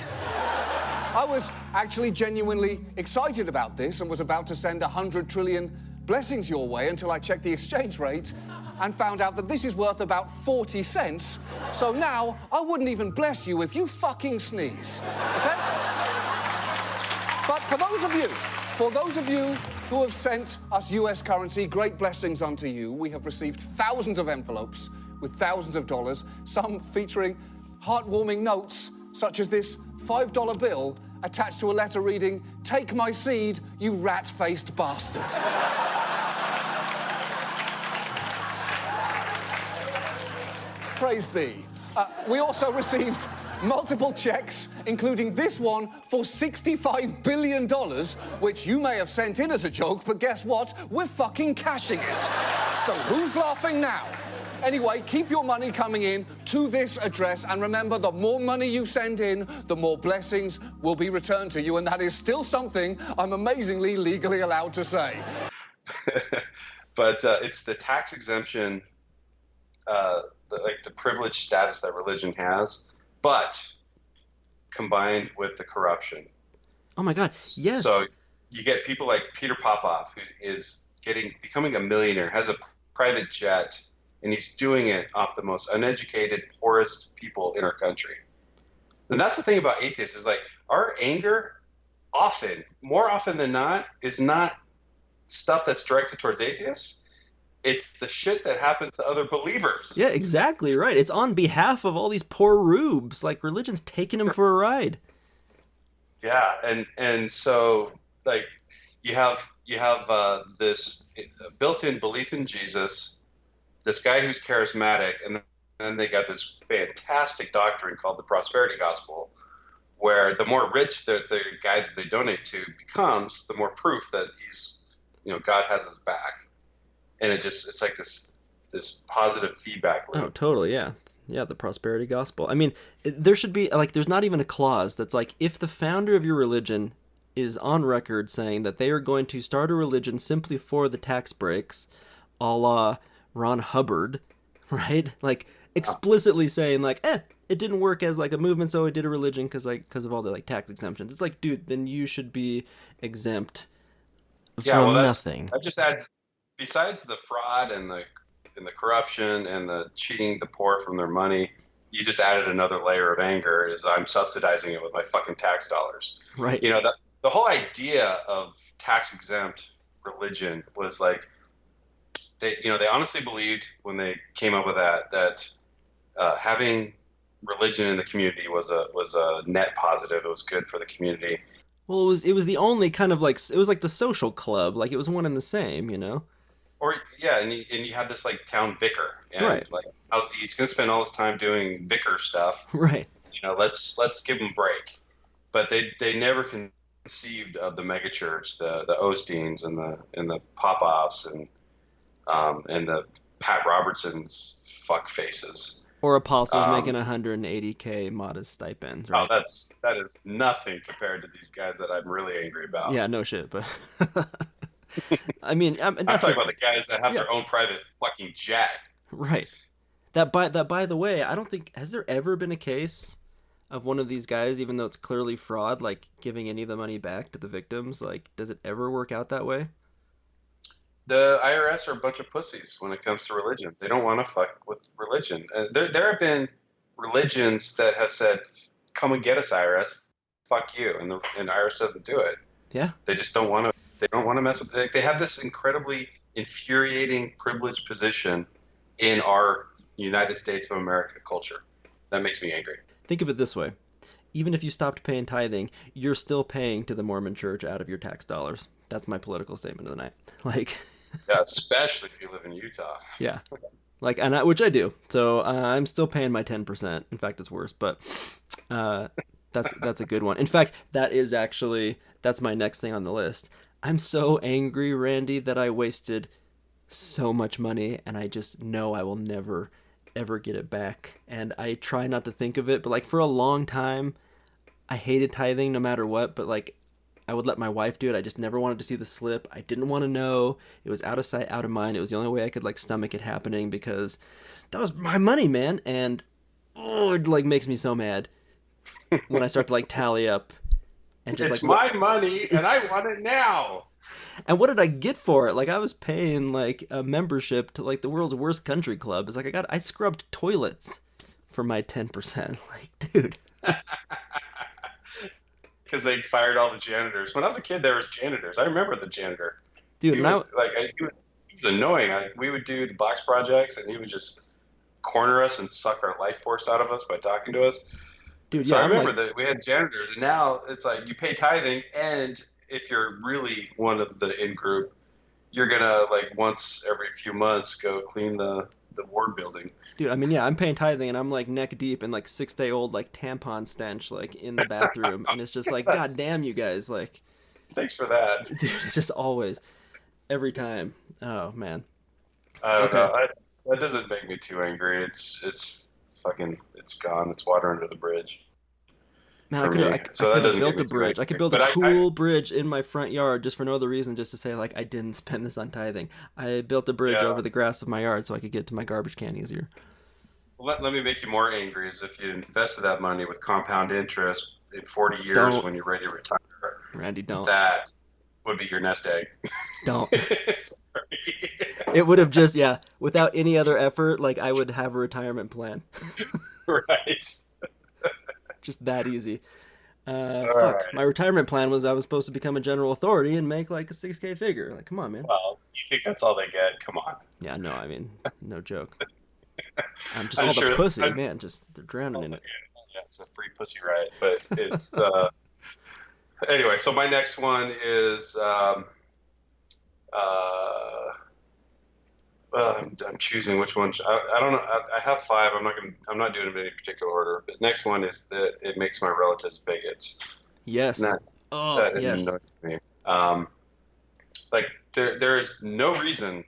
I was actually genuinely excited about this and was about to send 100 trillion blessings your way until I checked the exchange rate and found out that this is worth about 40 cents. So now I wouldn't even bless you if you fucking sneeze. Okay? But for those of you who have sent us US currency, great blessings unto you. We have received thousands of envelopes with thousands of dollars, some featuring heartwarming notes, such as this $5 bill attached to a letter reading, "Take my seed, you rat-faced bastard." Praise be. We also received multiple checks, including this one for $65 billion, which you may have sent in as a joke, but guess what? We're fucking cashing it. So who's laughing now? Anyway, keep your money coming in to this address, and remember, the more money you send in, the more blessings will be returned to you, and that is still something I'm amazingly legally allowed to say. But it's the tax exemption, the privileged status that religion has, but combined with the corruption. Oh my God! Yes. So you get people like Peter Popoff, who is becoming a millionaire, has a private jet, and he's doing it off the most uneducated, poorest people in our country. And that's the thing about atheists, is like our anger more often than not, is not stuff that's directed towards atheists. It's the shit that happens to other believers. Yeah, exactly right. It's on behalf of all these poor rubes. Like, religion's taking them for a ride. Yeah, and so like you have this built-in belief in Jesus, this guy who's charismatic, and then they got this fantastic doctrine called the prosperity gospel, where the more rich the guy that they donate to becomes, the more proof that he's, God has his back, and it's like this positive feedback loop. Oh, totally, yeah. Yeah, the prosperity gospel. I mean, there should be, like, there's not even a clause that's like, if the founder of your religion is on record saying that they are going to start a religion simply for the tax breaks, a la Ron Hubbard, right? Like, explicitly saying, like, it didn't work as, like, a movement, so it did a religion because of all the, like, tax exemptions. It's like, dude, then you should be exempt from nothing. That just adds, besides the fraud and the corruption and the cheating the poor from their money, you just added another layer of anger, is I'm subsidizing it with my fucking tax dollars. Right. The whole idea of tax exempt religion was like, they honestly believed when they came up with that having religion in the community was a net positive. It was good for the community. Well, it was the only kind of, like, it was like the social club, like it was one and the same, Or yeah, and you have this like town vicar, and right. like he's gonna spend all his time doing vicar stuff. Right. Let's give him a break. But they never conceived of the megachurch, the Osteens and the Popoffs and the Pat Robertsons fuck faces. Or apostles making 180K modest stipends, right? Oh, that is nothing compared to these guys that I'm really angry about. Yeah, no shit, but I mean, I'm talking about the guys that have their own private fucking jet. Right. That by the way, I don't think, has there ever been a case of one of these guys, even though it's clearly fraud, like giving any of the money back to the victims? Like, does it ever work out that way? The IRS are a bunch of pussies when it comes to religion. They don't want to fuck with religion. There have been religions that have said, "Come and get us, IRS. Fuck you," and IRS doesn't do it. Yeah. They just don't want to. They don't want to mess with it. They have this incredibly infuriating privileged position in our United States of America culture. That makes me angry. Think of it this way. Even if you stopped paying tithing, you're still paying to the Mormon church out of your tax dollars. That's my political statement of the night. Like, yeah, especially if you live in Utah. Yeah. Like, which I do. So I'm still paying my 10%. In fact, it's worse, but that's a good one. In fact, that's my next thing on the list. I'm so angry, Randy, that I wasted so much money, and I just know I will never, ever get it back. And I try not to think of it, but like for a long time, I hated tithing no matter what, but like I would let my wife do it. I just never wanted to see the slip. I didn't want to know. It was out of sight, out of mind. It was the only way I could like stomach it happening, because that was my money, man. And it like makes me so mad when I start to like tally up and just it's like, my money and I want it now. And what did I get for it? Like, I was paying like a membership to like the world's worst country club. It's like I scrubbed toilets for my 10%. Like, dude. Because they fired all the janitors. When I was a kid, there was janitors. I remember the janitor. Dude, he was annoying. We would do the box projects, and he would just corner us and suck our life force out of us by talking to us. Dude, so yeah, I remember that we had janitors, and now it's like you pay tithing, and if you're really one of the in-group, you're going to, like, once every few months go clean the the ward building. Dude, I mean, yeah, I'm paying tithing and I'm like neck deep in like 6-day-old like tampon stench like in the bathroom, and it's just like, God damn, you guys, like, Thanks for that. dude, it's just always, every time. Oh man. I don't Okay. know. That doesn't make me too angry. It's fucking it's gone. It's water under the bridge Man, for me. I So that could have doesn't get built me a too bridge. I could angry. build a But cool bridge in my front yard just for no other reason, just to say like I didn't spend this on tithing. I built a bridge yeah. over the grass of my yard so I could get to my garbage can easier. Let me make you more angry. Is if you invested that money with compound interest in 40 years Don't, when you're ready to retire, Randy, don't, that would be your nest egg. don't. Sorry. It would have just, yeah, without any other effort, like I would have a retirement plan. Right. Just that easy. All Fuck. right. My retirement plan was I was supposed to become a general authority and make like a 6K figure. Like, come on, man. Well, you think that's all they get? Come on. Yeah, no, I mean, no joke. Just I'm all sure, the pussy, man. Just they're drowning in it. Yeah, it's a free pussy riot, but it's anyway. So my next one is I'm choosing which one. I don't know. I have five. I'm not doing them in any particular order. But next one is that it makes my relatives bigots. Yes. And Oh, that yes. annoys me. Like there is no reason.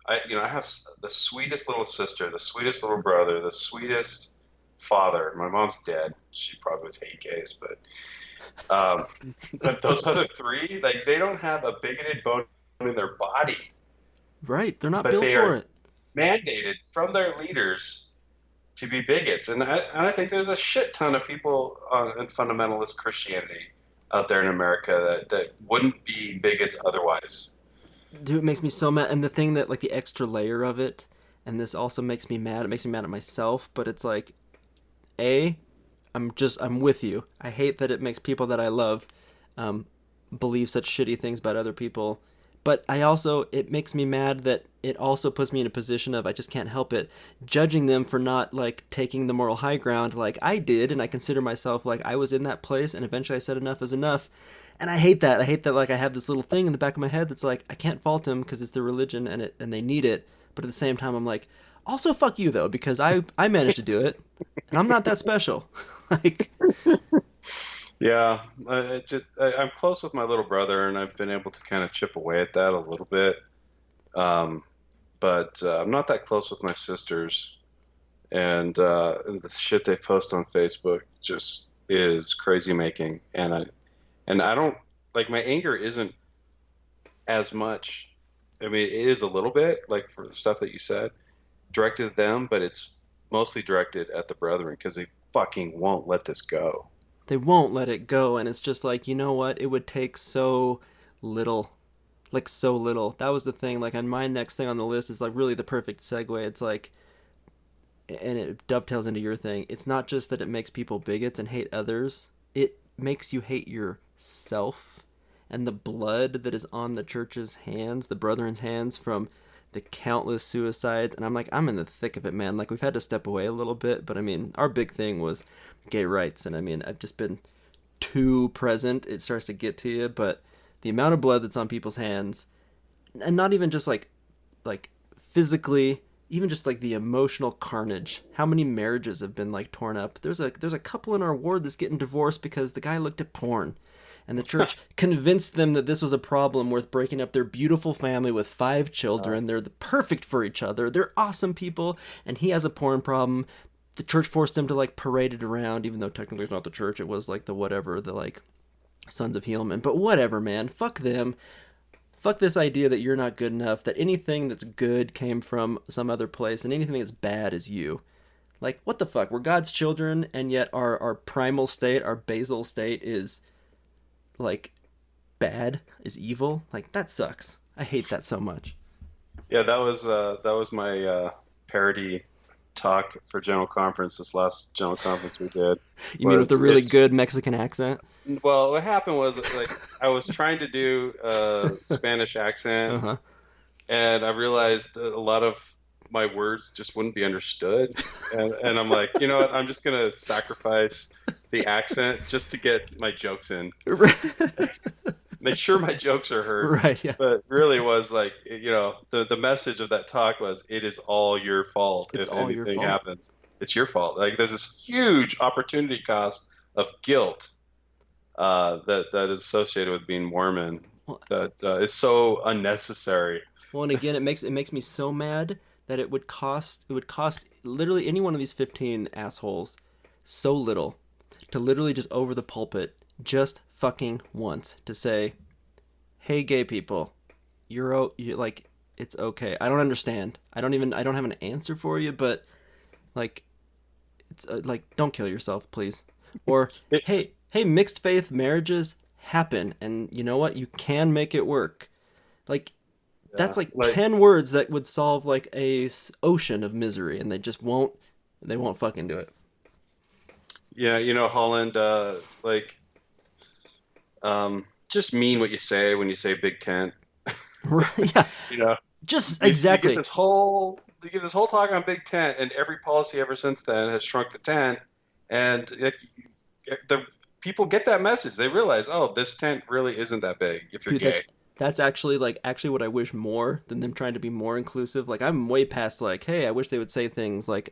I have the sweetest little sister, the sweetest little brother, the sweetest father. My mom's dead. She probably was hate gays, but those other three, like they don't have a bigoted bone in their body, Right. They're not but built they for are it. mandated from their leaders to be bigots. And I think there's a shit ton of people in fundamentalist Christianity out there in America that wouldn't be bigots otherwise. Dude, it makes me so mad. And the thing that, like, the extra layer of it, and this also makes me mad. It makes me mad at myself, but it's like, I'm with you. I hate that it makes people that I love believe such shitty things about other people. But it makes me mad that it also puts me in a position of, I just can't help it, judging them for not, like, taking the moral high ground like I did, and I consider myself like I was in that place, and eventually I said enough is enough. And I hate that. I hate that, like, I have this little thing in the back of my head that's like, I can't fault them because it's their religion and they need it. But at the same time, I'm like, also fuck you, though, because I managed to do it, and I'm not that special. Like, Yeah, I'm close with my little brother, and I've been able to kind of chip away at that a little bit. But I'm not that close with my sisters, and the shit they post on Facebook just is crazy making. And I don't like, my anger isn't as much. I mean, it is a little bit, like, for the stuff that you said, directed at them, but it's mostly directed at the brethren because they fucking won't let this go. they won't let it go, and it's just like, you know what? It would take so little. Like, so little. That was the thing. Like, on my next thing on the list is, like, really the perfect segue. It's like, and it dovetails into your thing. It's not just that it makes people bigots and hate others. It makes you hate yourself and the blood that is on the church's hands, the brethren's hands, from the countless suicides. And I'm like, I'm in the thick of it, man. Like, we've had to step away a little bit, but I mean, our big thing was gay rights. And I mean, I've just been too present. It starts to get to you, but the amount of blood that's on people's hands, and not even just like physically, even just like the emotional carnage. How many marriages have been like torn up? There's a couple in our ward that's getting divorced because the guy looked at porn, and the church convinced them that this was a problem worth breaking up their beautiful family with 5 children. They're perfect for each other. They're awesome people, and he has a porn problem. The church forced him to like parade it around, even though technically it's not the church. It was like the whatever, the like Sons of Helaman. But whatever, man. Fuck them. Fuck this idea that you're not good enough, that anything that's good came from some other place, and anything that's bad is you. Like, what the fuck? We're God's children, and yet our primal state, our basal state is, like, bad, is evil? Like, that sucks. I hate that so much. Yeah, that was my parody talk for General Conference, this last General Conference we did. You mean with a really good Mexican accent? Well, what happened was, like, I was trying to do a Spanish accent, and I realized that a lot of my words just wouldn't be understood. And I'm like, you know what? I'm just going to sacrifice the accent just to get my jokes in. make sure my jokes are heard. Right, yeah. But really was like, the message of that talk was, it is all your fault It's if all your anything fault. happens. It's your fault. Like there's this huge opportunity cost of guilt that is associated with being Mormon Well, that is so unnecessary. well, and again, it makes me so mad that it would cost literally any one of these 15 assholes so little to literally just over the pulpit just fucking once to say, "Hey, gay people, you like it's okay. I don't understand. I don't have an answer for you, but like it's like don't kill yourself, please." Or, It, hey, mixed faith marriages happen, and you know what? You can make it work. Like yeah, that's like like 10 words that would solve like a ocean of misery, and they just won't. They won't fucking do it. yeah, Holland, like just mean what you say when you say big tent. Right, yeah, You know, just you get exactly. this whole talk on big tent, and every policy ever since then has shrunk the tent. And like, the people get that message. They realize, oh, this tent really isn't that big if you're Dude, gay. that's actually what I wish more than them trying to be more inclusive. Like I'm way past like, hey, I wish they would say things like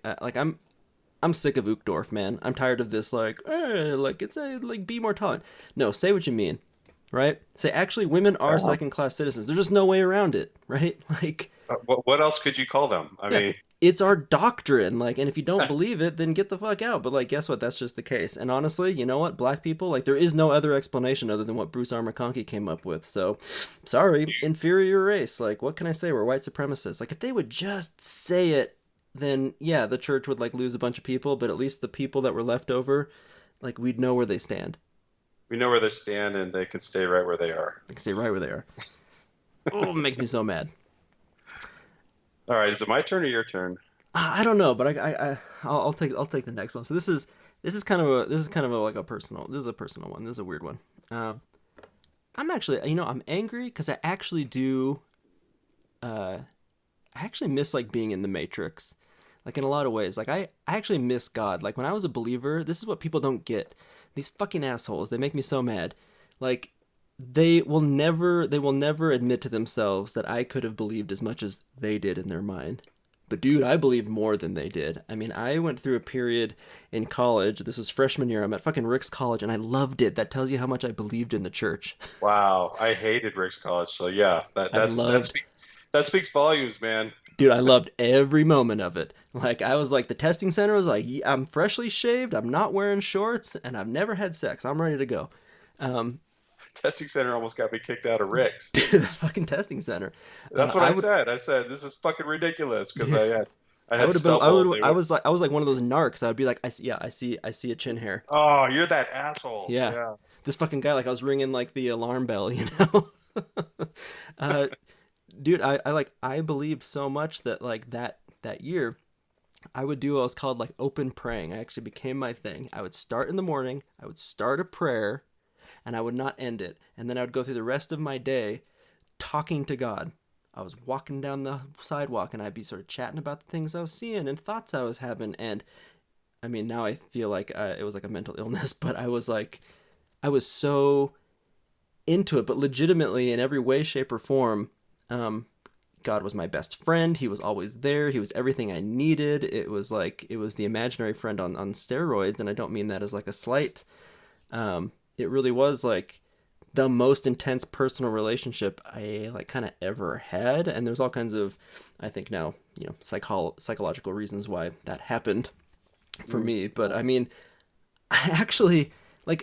I'm sick of Uchtdorf, man. I'm tired of this like it's a like be more tolerant. No, say what you mean, right? Say actually women are second class citizens. There's just no way around it, right? Like What else could you call them? I yeah, mean, it's our doctrine. Like, and if you don't believe it, then get the fuck out. But like, guess what? That's just the case. And honestly, you know what? Black people, like, there is no other explanation other than what Bruce R. McConkie came up with. So, sorry, inferior race. Like, what can I say? We're white supremacists. Like, if they would just say it, then yeah, the church would like lose a bunch of people. But at least the people that were left over, like, we'd know where they stand. we know where they stand, and they can stay right where they are. They can stay right where they are. Oh, it makes me so mad. All right, is it my turn or your turn? I don't know, but I'll take the next one. So this is kind of like a personal. This is a personal one. This is a weird one. I'm actually, I'm angry because I actually do. I actually miss like being in the Matrix, like in a lot of ways. Like I actually miss God. Like when I was a believer, this is what people don't get. These fucking assholes. They make me so mad. Like they will never admit to themselves that I could have believed as much as they did in their mind. But dude, I believed more than they did. I mean, I went through a period in college. This was freshman year. I'm at fucking Rick's College, and I loved it. That tells you how much I believed in the church. Wow, I hated Rick's College, so yeah, that I that's that loved, speaks that speaks volumes, man. dude, I loved every moment of it. Like, I was like, the testing center was like, I'm freshly shaved, I'm not wearing shorts, and I've never had sex. I'm ready to go. Um, Testing center almost got me kicked out of Rick's. dude, the fucking testing center. That's what I I would, said. I said this is fucking ridiculous because I I had would have been, stubble. They would. I was like one of those narcs. I would be like, I see a chin hair. Oh, you're that asshole. Yeah. Yeah. This fucking guy, like I was ringing like the alarm bell, you know? uh, dude, I believed so much that like that year I would do what was called like open praying. I actually became my thing. I would start in the morning, I would start a prayer, and I would not end it. And then I would go through the rest of my day talking to God. I was walking down the sidewalk and I'd be sort of chatting about the things I was seeing and thoughts I was having. And I mean, now I feel like it was like a mental illness, but I was so into it, but legitimately in every way, shape, or form, God was my best friend. He was always there. He was everything I needed. It was the imaginary friend on steroids, and I don't mean that as like a slight. It really was like the most intense personal relationship I like kind of ever had, and there's all kinds of, I think now, psychological reasons why that happened for me. But I mean, I actually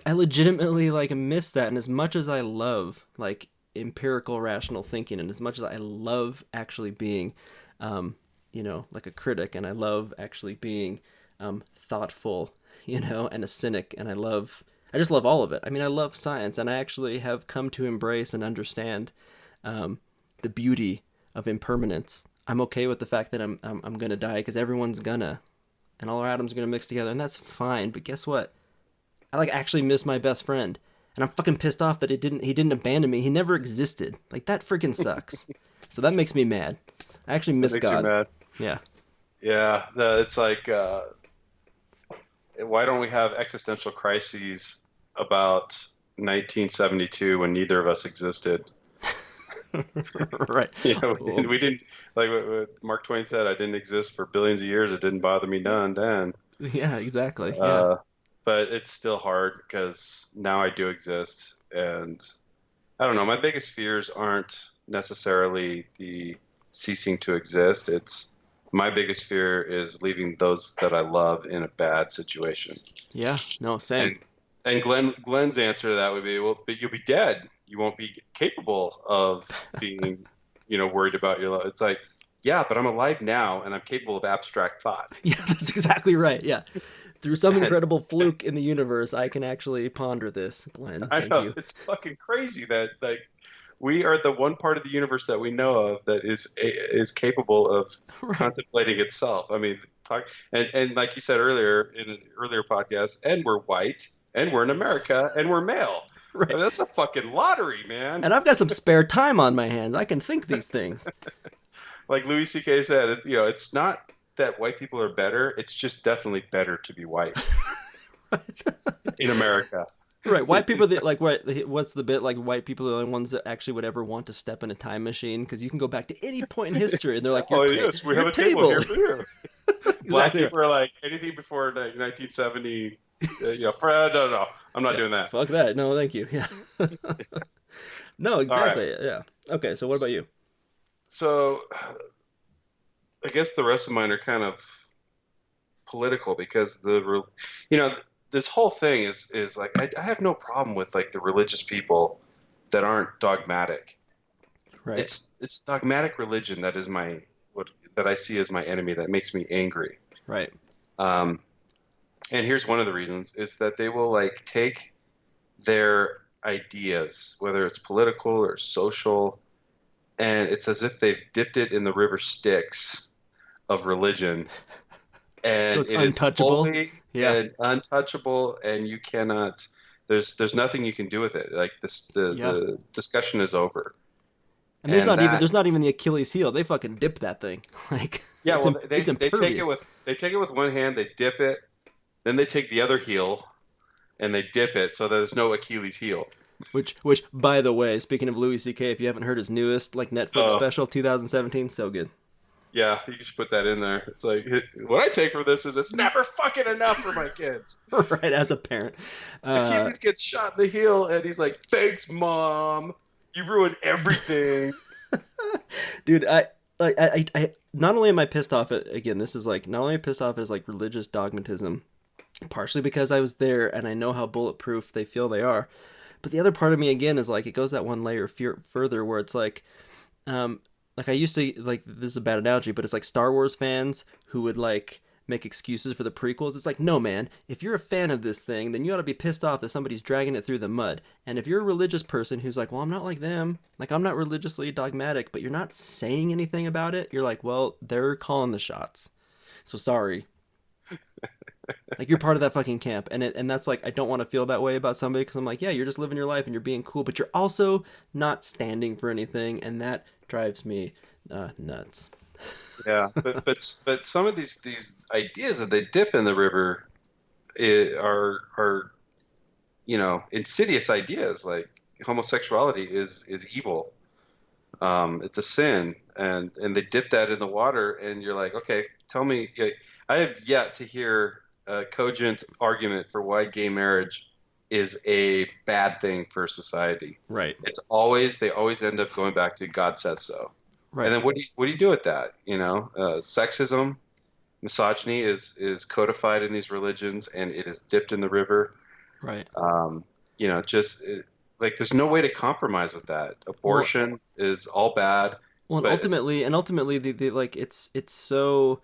I legitimately like miss that, and as much as I love like empirical rational thinking, and as much as I love actually being like a critic, and I love actually being thoughtful, and a cynic, and I just love all of it. I mean, I love science, and I actually have come to embrace and understand the beauty of impermanence. I'm okay with the fact that I'm gonna die, because everyone's gonna, and all our atoms are gonna mix together, and that's fine. But guess what? I like actually miss my best friend, and I'm fucking pissed off that he didn't abandon me. He never existed. Like, that freaking sucks. So that makes me mad. I actually miss That makes God. you mad. Yeah. Yeah, it's like, why don't we have existential crises about 1972 when neither of us existed. Right. Well, We didn't like what Mark Twain said. I didn't exist for billions of years. It didn't bother me none then. yeah, exactly. Yeah. Uh, but it's still hard because now I do exist, and I don't know. My biggest fears aren't necessarily the ceasing to exist. It's my biggest fear is leaving those that I love in a bad situation. Yeah. No, same. And Glenn's answer to that would be, well, but you'll be dead. You won't be capable of being, worried about your love. It's like, yeah, but I'm alive now and I'm capable of abstract thought. Yeah, that's exactly right. Yeah. Through some incredible fluke in the universe, I can actually ponder this, Glenn. I Thank know you. it's fucking crazy that like we are the one part of the universe that we know of that is capable of Right. contemplating itself. I mean, talk and like you said earlier in an earlier podcast, and we're white, and we're in America, and we're male. I Right. mean, that's a fucking lottery, man. And I've got some spare time on my hands. I can think these things. Like Louis C.K. said, it's not that white people are better. It's just definitely better to be white in America. Right. White people that like what's the bit like white people are the only ones that actually would ever want to step in a time machine because you can go back to any point in history and they're like Oh yes, we have your a table here for you. Black Exactly. people are like anything before 1970. No, I'm not doing that. Fuck that. No, thank you. Yeah. No, All right. exactly. Yeah. Okay, so what about you? So I guess the rest of mine are kind of political because this whole thing is like I have no problem with like the religious people that aren't dogmatic. Right. It's dogmatic religion that is that I see as my enemy that makes me angry. Right. Um, and here's one of the reasons is that they will like take their ideas, whether it's political or social, and it's as if they've dipped it in the river Styx of religion, So and it's it is untouchable. holy Yeah. and untouchable, and you cannot. There's nothing you can do with it. Like Yeah. the discussion is over, And and that there's not even the Achilles heel. They fucking dip that thing. Like yeah. Well, it's they take it impervious. with one hand, they dip it, then they take the other heel and they dip it, so there's no Achilles heel. Which by the way, speaking of Louis C.K., if you haven't heard his newest like Netflix Oh, special 2017, so good. yeah, you should put that in there. It's like what I take from this is it's never fucking enough for my kids. Right, as a parent. Achilles gets shot in the heel, and he's like, "Thanks, mom. You ruined everything." Dude, I not only am I pissed off at again, this is like not only am I pissed off as like religious dogmatism, partially because I was there and I know how bulletproof they feel they are, but the other part of me again is like it goes that one layer further where it's like I used to like this is a bad analogy, but it's like Star Wars fans who would like make excuses for the prequels. It's like, no man, if you're a fan of this thing, then you ought to be pissed off that somebody's dragging it through the mud. And if you're a religious person who's like, well, I'm not like them, like I'm not religiously dogmatic, but you're not saying anything about it, you're like, well, they're calling the shots. So sorry. Like you're part of that fucking camp, and that's like I don't want to feel that way about somebody because I'm like, yeah, you're just living your life and you're being cool, but you're also not standing for anything, and that drives me nuts. Yeah, but some of these ideas that they dip in the river are insidious ideas. Like homosexuality is evil. It's a sin, and they dip that in the water, and you're like, okay, tell me. I have yet to hear a cogent argument for why gay marriage is a bad thing for society. Right. They always end up going back to God says so. Right. And then what do you do with that? Sexism, misogyny is codified in these religions, and it is dipped in the river. Right. Like there's no way to compromise with that. Abortion is all bad. Well, and But it's, ultimately, the like it's so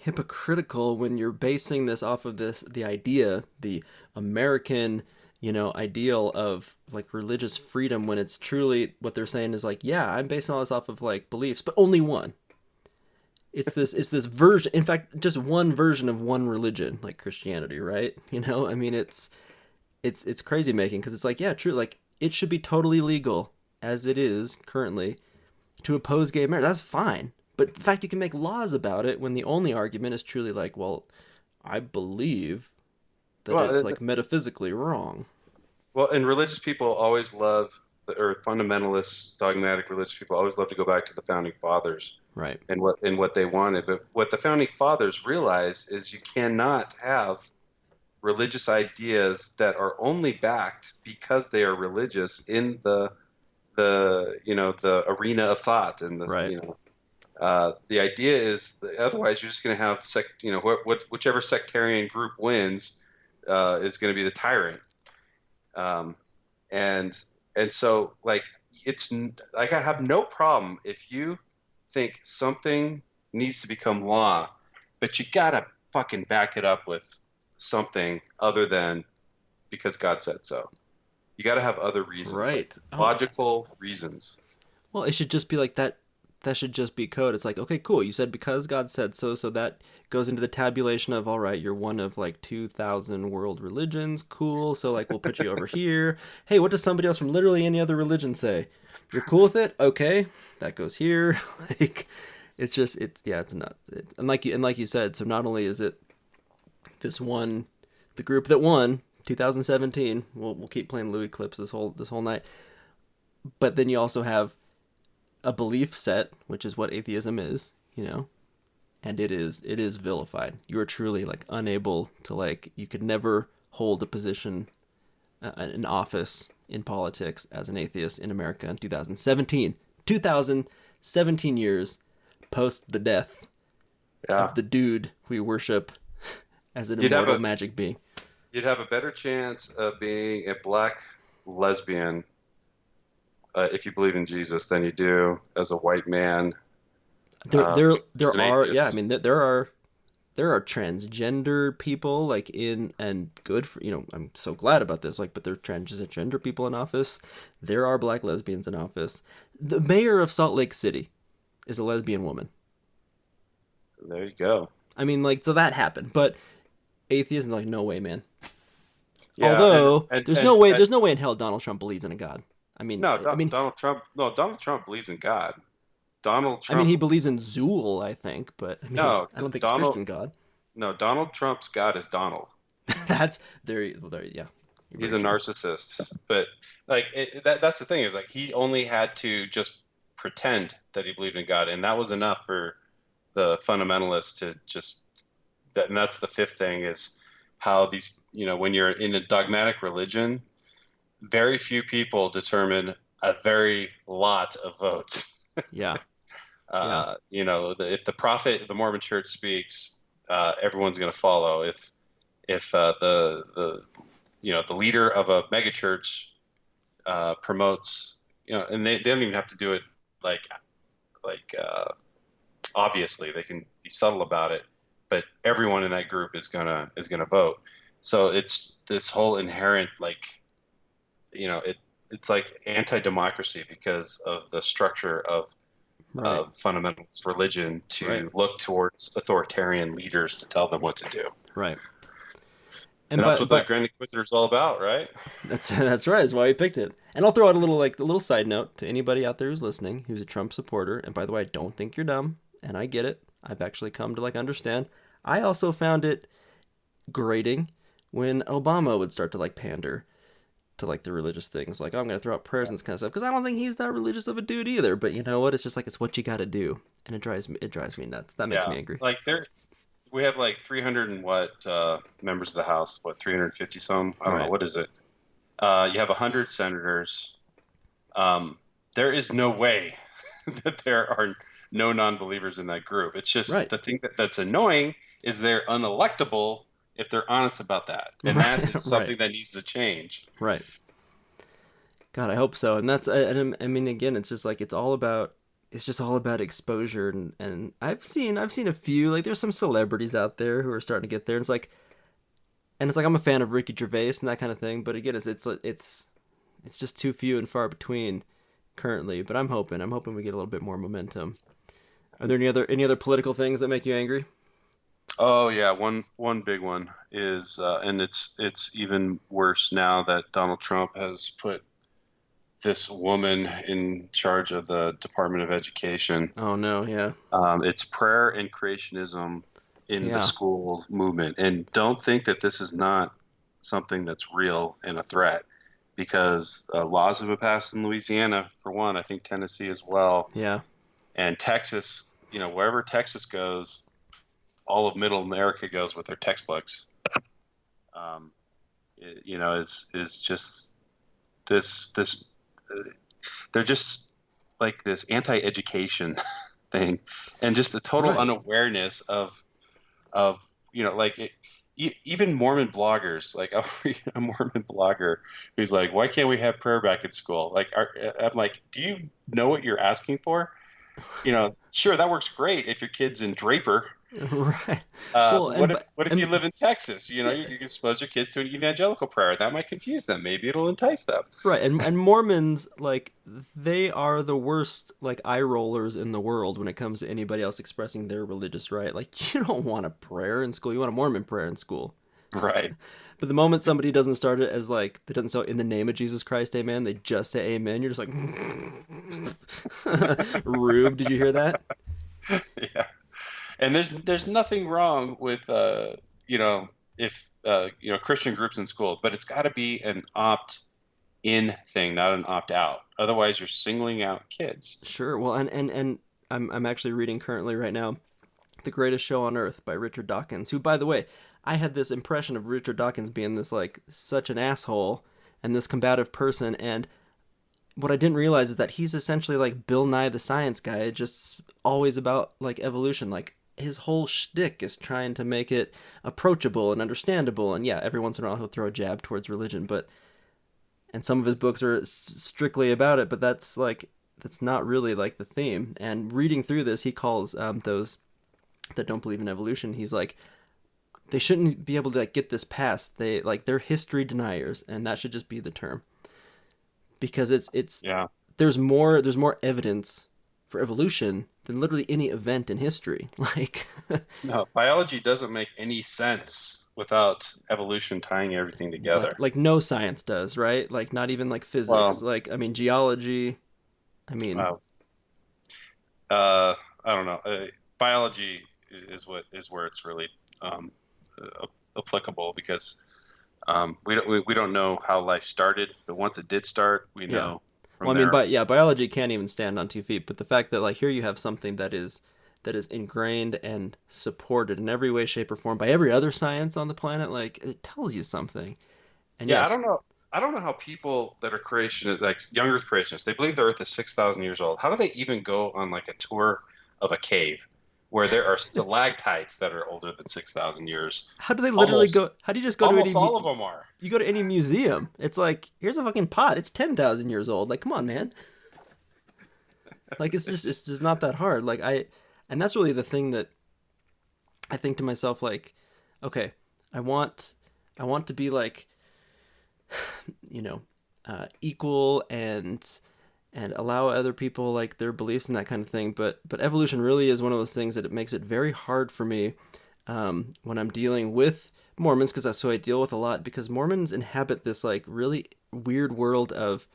hypocritical when you're basing this off of the idea, the American, ideal of like religious freedom when it's truly what they're saying is like, yeah, I'm basing all this off of like beliefs, but only one. It's this version, in fact, just one version of one religion, like Christianity, right? I mean, it's crazy making because it's like, yeah, true, like it should be totally legal as it is currently to oppose gay marriage. That's fine. But the fact you can make laws about it when the only argument is truly like, well, I believe that well, it's like metaphysically wrong. Well, and religious people always love, or fundamentalist, dogmatic religious people always love to go back to the founding fathers Right. and what they wanted. But what the founding fathers realized is you cannot have religious ideas that are only backed because they are religious in the arena of thought and Right. the idea is that otherwise you're just going to have whichever sectarian group wins is going to be the tyrant. Um, and so like it's like I have no problem if you think something needs to become law, but you gotta fucking back it up with something other than because God said so. You gotta have other reasons, like Right. Oh. logical reasons. Well, it should just be like that. That should just be code. It's like, okay, cool. You said because God said so, so that goes into the tabulation of, all right, you're one of like 2,000 world religions. Cool. So like, we'll put you over here. Hey, what does somebody else from literally any other religion say? You're cool with it? Okay, that goes here. Like, it's just, it's nuts. And like you said, so not only is it the group that won 2017. We'll keep playing Louis clips this whole night. But then you also have a belief set, which is what atheism is, and it is vilified. You are truly like unable to you could never hold a position, an office in politics as an atheist in America in 2017. 2017 years post the death of the dude we worship as an immortal magic being. You'd have a better chance of being a black lesbian if you believe in Jesus than you do as a white man. There are I mean there are transgender people and good for I'm so glad about this but there are transgender people in office. There are black lesbians in office. The mayor of Salt Lake City is a lesbian woman. There you go. I mean so that happened, but atheism no way, man. Yeah, although there's no way in hell Donald Trump believes in a god. Donald Trump believes in God. Donald Trump. I mean, he believes in Zool, I think, but I don't think it's Christian God. No, Donald Trump's God is Donald. That's there. Yeah. He's a narcissist, but that's the thing is he only had to just pretend that he believed in God, and that was enough for the fundamentalists to just. And that's the fifth thing is how these when you're in a dogmatic religion. Very few people determine a very lot of votes. Yeah. If the prophet of the Mormon Church speaks, everyone's going to follow. If the leader of a megachurch promotes, and they don't even have to do it obviously they can be subtle about it, but everyone in that group is gonna vote. So it's this whole inherent it's like anti-democracy because of the structure of fundamentalist religion to look towards authoritarian leaders to tell them what to do. Right. And that's what the Grand Inquisitor is all about, right? That's right. That's why we picked it. And I'll throw out a little side note to anybody out there who's listening who's a Trump supporter. And by the way, I don't think you're dumb, and I get it. I've actually come to understand. I also found it grating when Obama would start to pander to the religious things, I'm going to throw out prayers and this kind of stuff, because I don't think he's that religious of a dude either. But you know what? It's just it's what you got to do, and it drives me nuts. That makes me angry. We have 300 and members of the House, 350 some? I don't know, what is it? You have 100 senators. There is no way that there are no non-believers in that group. It's just the thing that's annoying is they're unelectable if they're honest about that. And that is something that needs to change. Right. God, I hope so. And that's, I mean, again, it's just it's all about exposure. And I've seen a few, there's some celebrities out there who are starting to get there. And it's I'm a fan of Ricky Gervais and that kind of thing. But again, it's just too few and far between currently. But I'm hoping we get a little bit more momentum. Are there any other political things that make you angry? Oh yeah, one big one is, and it's even worse now that Donald Trump has put this woman in charge of the Department of Education. Oh no, yeah. It's prayer and creationism in the school movement, and don't think that this is not something that's real and a threat, because laws have been passed in Louisiana for one. I think Tennessee as well, Yeah. and Texas. Wherever Texas goes, all of Middle America goes with their textbooks. Is just this. They're just like this anti-education thing, and just a total Right. unawareness of even Mormon bloggers. Like I'll read a Mormon blogger who's like, "Why can't we have prayer back at school?" Like I'm like, "Do you know what you're asking for?" Sure, that works great if your kid's in Draper. Right. Well, But what if you and live in Texas? yeah, You can expose your kids to an evangelical prayer. That might confuse them. Maybe it'll entice them. right. And Mormons, like, they are the worst, like, eye rollers in the world when it comes to anybody else expressing their religious right. Like, you don't want a prayer in school. You want a Mormon prayer in school. Right. But the moment somebody doesn't start it as like, they doesn't say in the name of Jesus Christ, amen, they just say amen, you're just like, Rube, did you hear that? Yeah. And there's nothing wrong with if Christian groups in school, but it's got to be an opt-in thing, not an opt-out. Otherwise, you're singling out kids. Sure. Well, and I'm actually reading currently right now The Greatest Show on Earth by Richard Dawkins, who, by the way, I had this impression of Richard Dawkins being this, like, such an asshole and this combative person, and what I didn't realize is that he's essentially like Bill Nye the Science Guy, just always about, like, evolution. Like, his whole shtick is trying to make it approachable and understandable, and yeah, every once in a while he'll throw a jab towards religion, and some of his books are strictly about it, but that's not really, like, the theme. And reading through this, he calls those that don't believe in evolution, he's like, they shouldn't be able to, like, get this past. They're history deniers, and that should just be the term. Because it's Yeah. there's more evidence for evolution than literally any event in history. Like, No, biology doesn't make any sense without evolution tying everything together. like no science does, right? Like, not even like physics. Well, Like, I mean, geology. I mean, uh, I don't know. Biology is where it's really applicable because we don't know how life started, but once it did start, we yeah. know Well, from I mean, there. but yeah, biology can't even stand on 2 feet. But the fact that, like, here you have something that is ingrained and supported in every way, shape, or form by every other science on the planet, like, it tells you something. And Yeah, I yes, don't know. I don't know how people that are creationists, like young Earth creationists, they believe the Earth is 6,000 years old. How do they even go on like a tour of a cave where there are stalactites that are older than 6,000 years? how do they literally go? Almost, How do you just go to almost all of them are. you go to any museum? It's like, here's a fucking pot. It's 10,000 years old. Like, come on, man. Like, it's just not that hard. And that's really the thing that I think to myself, like, okay, I want to be like, you know, equal and allow other people, like, their beliefs and that kind of thing. But evolution really is one of those things that it makes it very hard for me when I'm dealing with Mormons, because that's who I deal with a lot. Because Mormons inhabit this, like, really weird world of,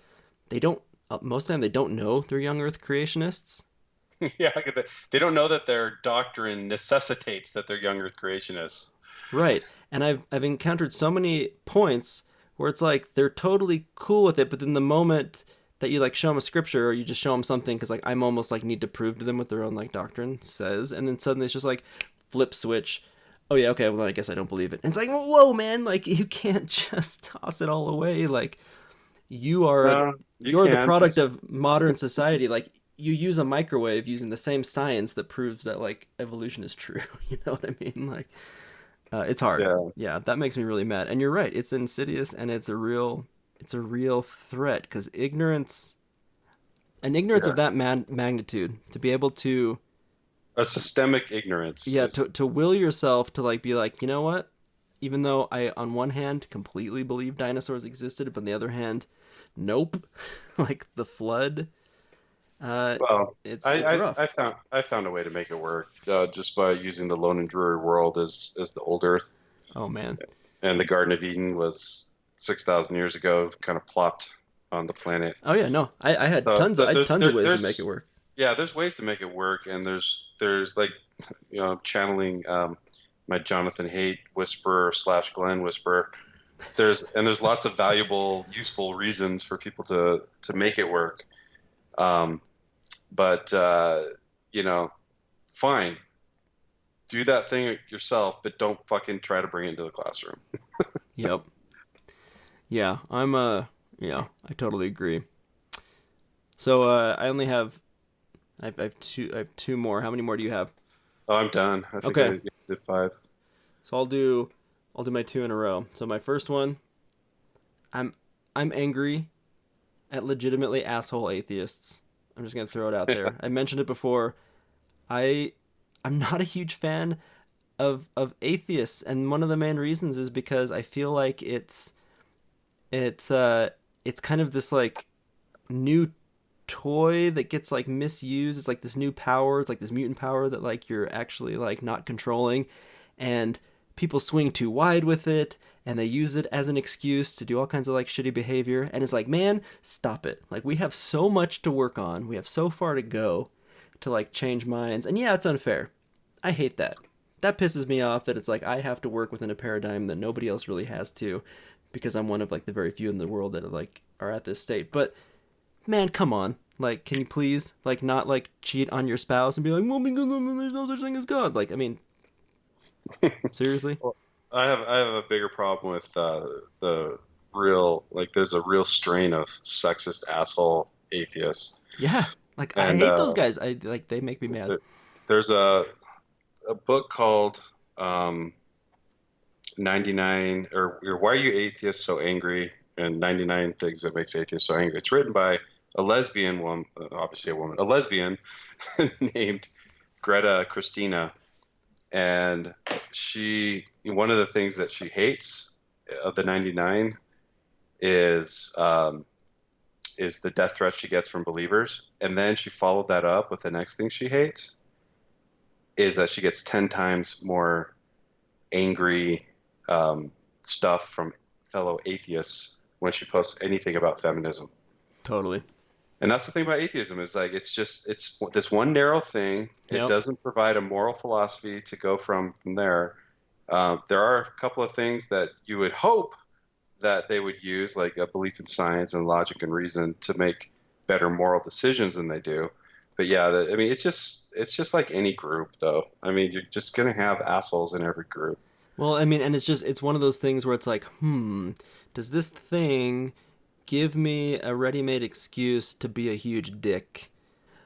they don't most of the time they don't know they're young Earth creationists. Yeah, they don't know that their doctrine necessitates that they're young Earth creationists. Right. And I've encountered so many points where it's like they're totally cool with it, but then the moment that you, like, show them a scripture or you just show them something, because, like, I'm almost like need to prove to them what their own, like, doctrine says, and then suddenly it's just like flip switch. Oh yeah, okay, well then I guess I don't believe it. And it's like, whoa, man, like, you can't just toss it all away. Like, you are No, you you're the can product just of modern society. Like, you use a microwave using the same science that proves that, like, evolution is true. You know what I mean? Like, it's hard. yeah, Yeah, that makes me really mad. And you're right. It's insidious and it's a real threat, because ignorance yeah. of that magnitude, to be able to, A systemic ignorance yeah, to, is to will yourself to, like, be like, you know what? Even though I, on one hand, completely believe dinosaurs existed, but on the other hand, nope. Like, the flood, well. it's rough. I found a way to make it work just by using the lone and dreary world as the old Earth, Oh man. and the Garden of Eden was 6,000 years ago, kind of plopped on the planet. Oh yeah, no. I had So tons I had tons of ways to make it there's work. yeah, there's ways to make it work, and there's like channeling my Jonathan Haidt whisperer slash Glenn whisperer. there's lots of valuable, useful reasons for people to make it work. But you know, fine, do that thing yourself, but don't fucking try to bring it into the classroom. Yep. Yeah, yeah, I totally agree. So I only have I have two more. How many more do you have? Oh, I'm done. I think Okay. I did 5. So I'll do my 2 in a row. So my first one, I'm angry at legitimately asshole atheists. I'm just gonna throw it out there. I mentioned it before. I'm not a huge fan of atheists, and one of the main reasons is because I feel like it's kind of this like new toy that gets like misused. It's like this new power. It's like this mutant power that like you're actually like not controlling, and people swing too wide with it, and they use it as an excuse to do all kinds of like shitty behavior. And it's like, man, stop it. Like, we have so much to work on. We have so far to go to like change minds. And yeah, it's unfair. I hate that. That pisses me off that it's like I have to work within a paradigm that nobody else really has to, because I'm one of like the very few in the world that are at this state. But man, come on. Like, can you please like not like cheat on your spouse and be like, well, because there's no such thing as God. Like, I mean, seriously? Well, I have a bigger problem with the real, like, there's a real strain of sexist asshole atheists. Yeah. Like, I And hate those guys. I like, they make me mad. there's a book called 99 or Why Are You Atheists So Angry, and 99 Things That Makes Atheists So Angry. It's written by a lesbian woman, obviously a woman, a lesbian named Greta Christina. And one of the things that she hates of the 99 is the death threat she gets from believers. And then she followed that up with the next thing she hates is that she gets 10 times more angry stuff from fellow atheists when she posts anything about feminism. Totally. And that's the thing about atheism is like it's this one narrow thing. Yep. It doesn't provide a moral philosophy to go from there. There are a couple of things that you would hope that they would use, like a belief in science and logic and reason, to make better moral decisions than they do. But yeah, I mean, it's just like any group, though. I mean, you're just gonna have assholes in every group. Well, I mean, and it's one of those things where it's like, does this thing give me a ready-made excuse to be a huge dick?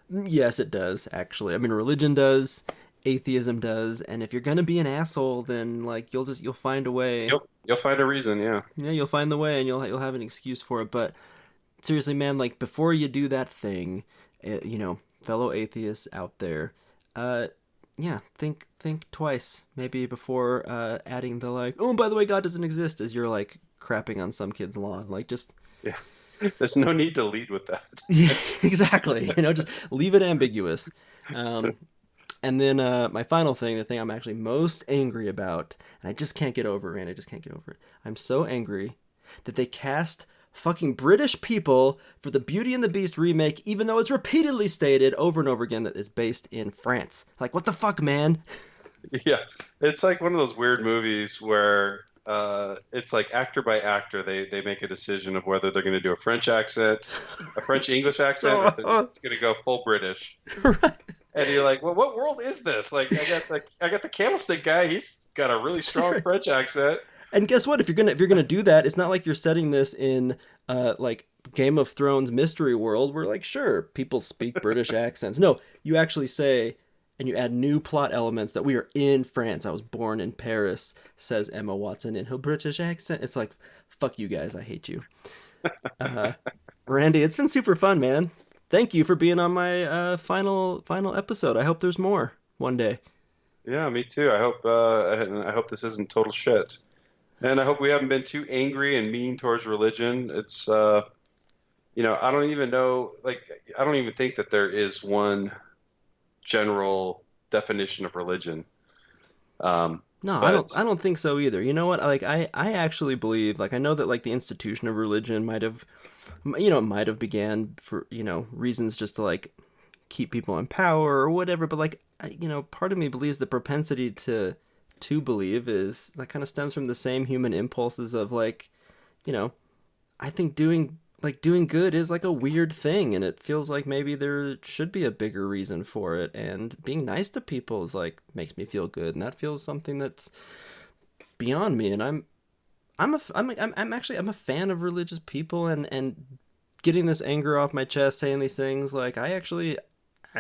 Yes, it does, actually. I mean, religion does, atheism does, and if you're gonna be an asshole, then like you'll find a way. You'll find a reason, yeah. Yeah, you'll find the way, and you'll have an excuse for it. But seriously, man, like before you do that thing, fellow atheists out there, yeah, think twice, maybe before adding the like, oh, by the way, God doesn't exist, as you're like crapping on some kid's lawn. Like, just Yeah. There's no need to lead with that. yeah, exactly. Just leave it ambiguous. And then my final thing, the thing I'm actually most angry about, and I just can't get over it, man. I just can't get over it. I'm so angry that they cast fucking British people for the Beauty and the Beast remake, even though it's repeatedly stated over and over again that it's based in France. Like, what the fuck, man? Yeah, it's like one of those weird movies where it's like actor by actor, they make a decision of whether they're going to do a French accent, a French English accent, or if they're just going to go full British. Right. And you're like, well, what world is this? Like, I got the candlestick guy. He's got a really strong French accent. And guess what? If you're gonna do that, it's not like you're setting this in like Game of Thrones mystery world where like sure people speak British accents. No, you actually say, and you add new plot elements that we are in France. I was born in Paris, says Emma Watson in her British accent. It's like, fuck you guys, I hate you. Randy, it's been super fun, man. Thank you for being on my final episode. I hope there's more one day. Yeah, me too. I hope this isn't total shit. And I hope we haven't been too angry and mean towards religion. It's, I don't even know, like, I don't even think that there is one general definition of religion. No, I don't think so either. You know what? Like, I actually believe, like, I know that, like, the institution of religion might have began for, reasons just to, like, keep people in power or whatever. But, like, part of me believes the propensity to to believe is that kind of stems from the same human impulses of like, you know, I think doing good is like a weird thing, and it feels like maybe there should be a bigger reason for it, and being nice to people is like makes me feel good, and that feels something that's beyond me. And I'm a fan of religious people, and getting this anger off my chest, saying these things, like I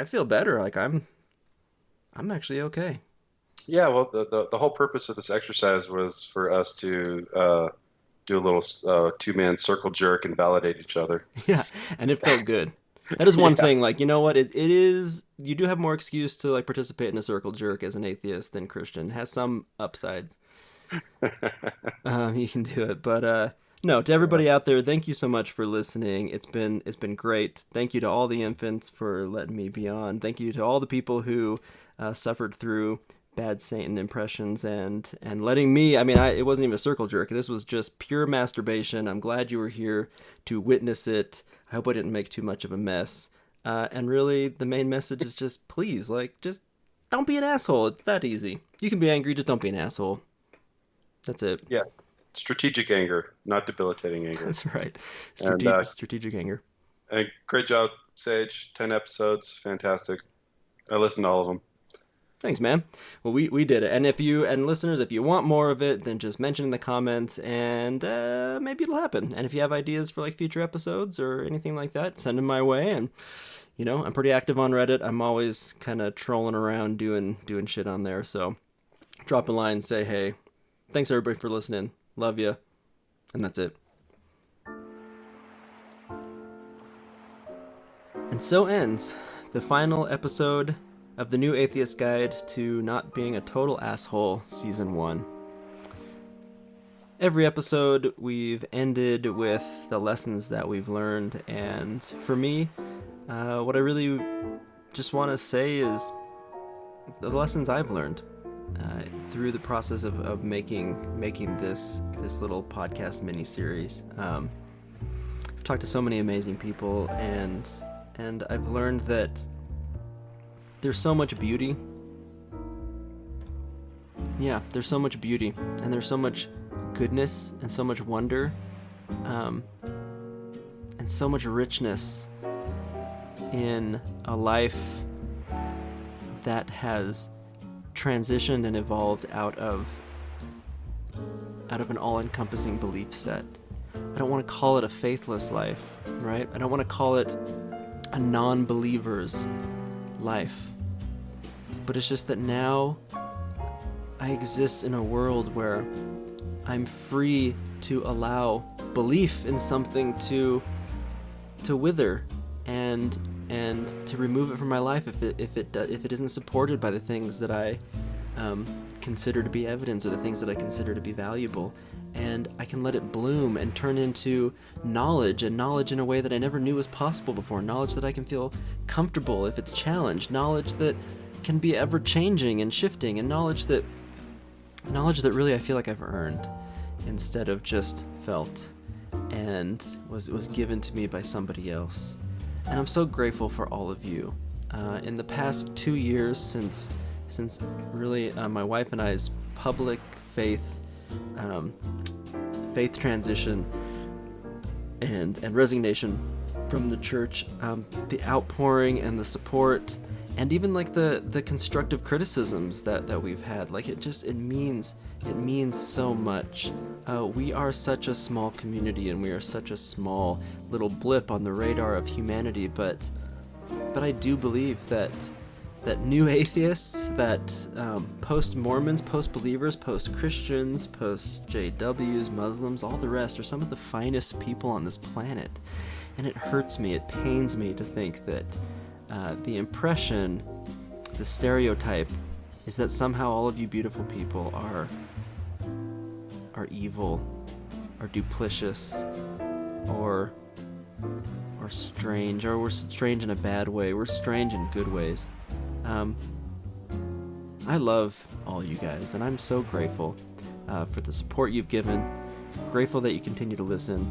feel better, like I'm actually okay. Yeah, well, the whole purpose of this exercise was for us to do a little two-man circle jerk and validate each other. Yeah, and it felt good. That is one thing, like, you know what, it is, you do have more excuse to like participate in a circle jerk as an atheist than Christian. It has some upsides. You can do it, but no, to everybody out there, thank you so much for listening. It's been great. Thank you to all the infants for letting me be on. Thank you to all the people who suffered through bad Satan impressions and letting me, it wasn't even a circle jerk. This was just pure masturbation. I'm glad you were here to witness it. I hope I didn't make too much of a mess. And really, the main message is just, please, like, just don't be an asshole. It's that easy. You can be angry, just don't be an asshole. That's it. Yeah. Strategic anger, not debilitating anger. That's right. Strategic anger. And great job, Sage. 10 episodes. Fantastic. I listened to all of them. Thanks, man. Well, we did it. And listeners, if you want more of it, then just mention in the comments, and maybe it'll happen. And if you have ideas for like future episodes or anything like that, send them my way. And I'm pretty active on Reddit. I'm always kind of trolling around doing shit on there. So drop a line, say hey. Thanks everybody for listening. Love you. And that's it. And so ends the final episode of the New Atheist Guide to Not Being a Total Asshole, Season 1. Every episode, we've ended with the lessons that we've learned, and for me, what I really just want to say is the lessons I've learned through the process of making this little podcast mini-series. I've talked to so many amazing people, and I've learned that there's so much beauty. Yeah, there's so much beauty, and there's so much goodness, and so much wonder, and so much richness in a life that has transitioned and evolved out of an all-encompassing belief set. I don't want to call it a faithless life, right? I don't want to call it a non-believer's life. But it's just that now I exist in a world where I'm free to allow belief in something to wither and to remove it from my life if it isn't supported by the things that I consider to be evidence, or the things that I consider to be valuable. And I can let it bloom and turn into knowledge, and knowledge in a way that I never knew was possible before. Knowledge that I can feel comfortable if it's challenged. Knowledge that can be ever changing and shifting, and knowledge that really I feel like I've earned instead of just felt and was given to me by somebody else. And I'm so grateful for all of you. In the past 2 years since really my wife and I's public faith transition and resignation from the church, the outpouring and the support, and even like the constructive criticisms that we've had, like it means so much. We are such a small community, and we are such a small little blip on the radar of humanity, but I do believe that new atheists, that post-Mormons, post-believers, post-Christians, post-JWs, Muslims, all the rest are some of the finest people on this planet. And it hurts me, it pains me to think that the impression, the stereotype, is that somehow all of you beautiful people are evil, or duplicitous, or strange, or we're strange in a bad way. We're strange in good ways. I love all you guys, and I'm so grateful for the support you've given. Grateful that you continue to listen.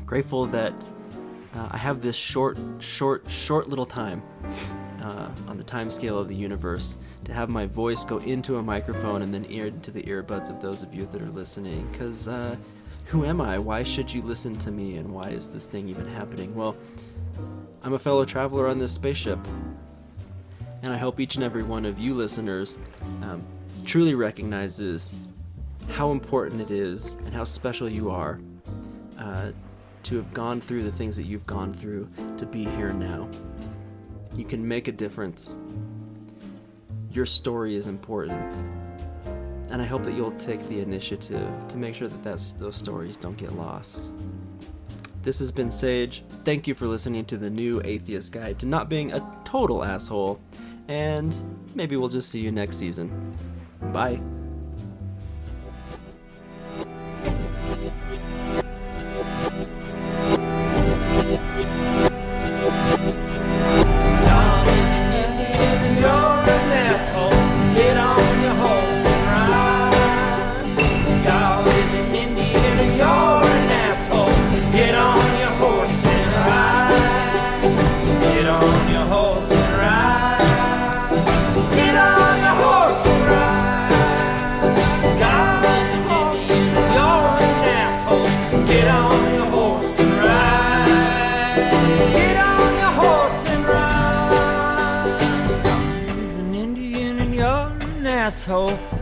Grateful that I have this short little time on the time scale of the universe, to have my voice go into a microphone and then into the earbuds of those of you that are listening. Because who am I? Why should you listen to me? And why is this thing even happening? Well, I'm a fellow traveler on this spaceship. And I hope each and every one of you listeners truly recognizes how important it is and how special you are to have gone through the things that you've gone through to be here now. You can make a difference. Your story is important. And I hope that you'll take the initiative to make sure that those stories don't get lost. This has been Sage. Thank you for listening to the New Atheist Guide to Not Being a Total Asshole. And maybe we'll just see you next season. Bye.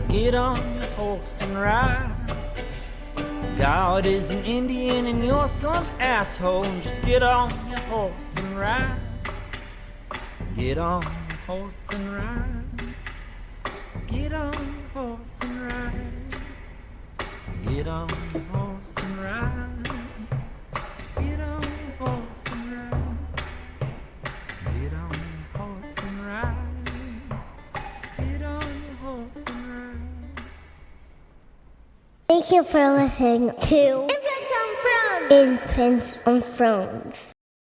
Get on your horse and ride. God is an Indian and you're some asshole. Just get on your horse and ride. Get on your horse and ride. Get on your horse and ride. Get on your horse and ride. Get on your horse and ride. Get on your horse and ride. Thank you for listening to Infants on Thrones.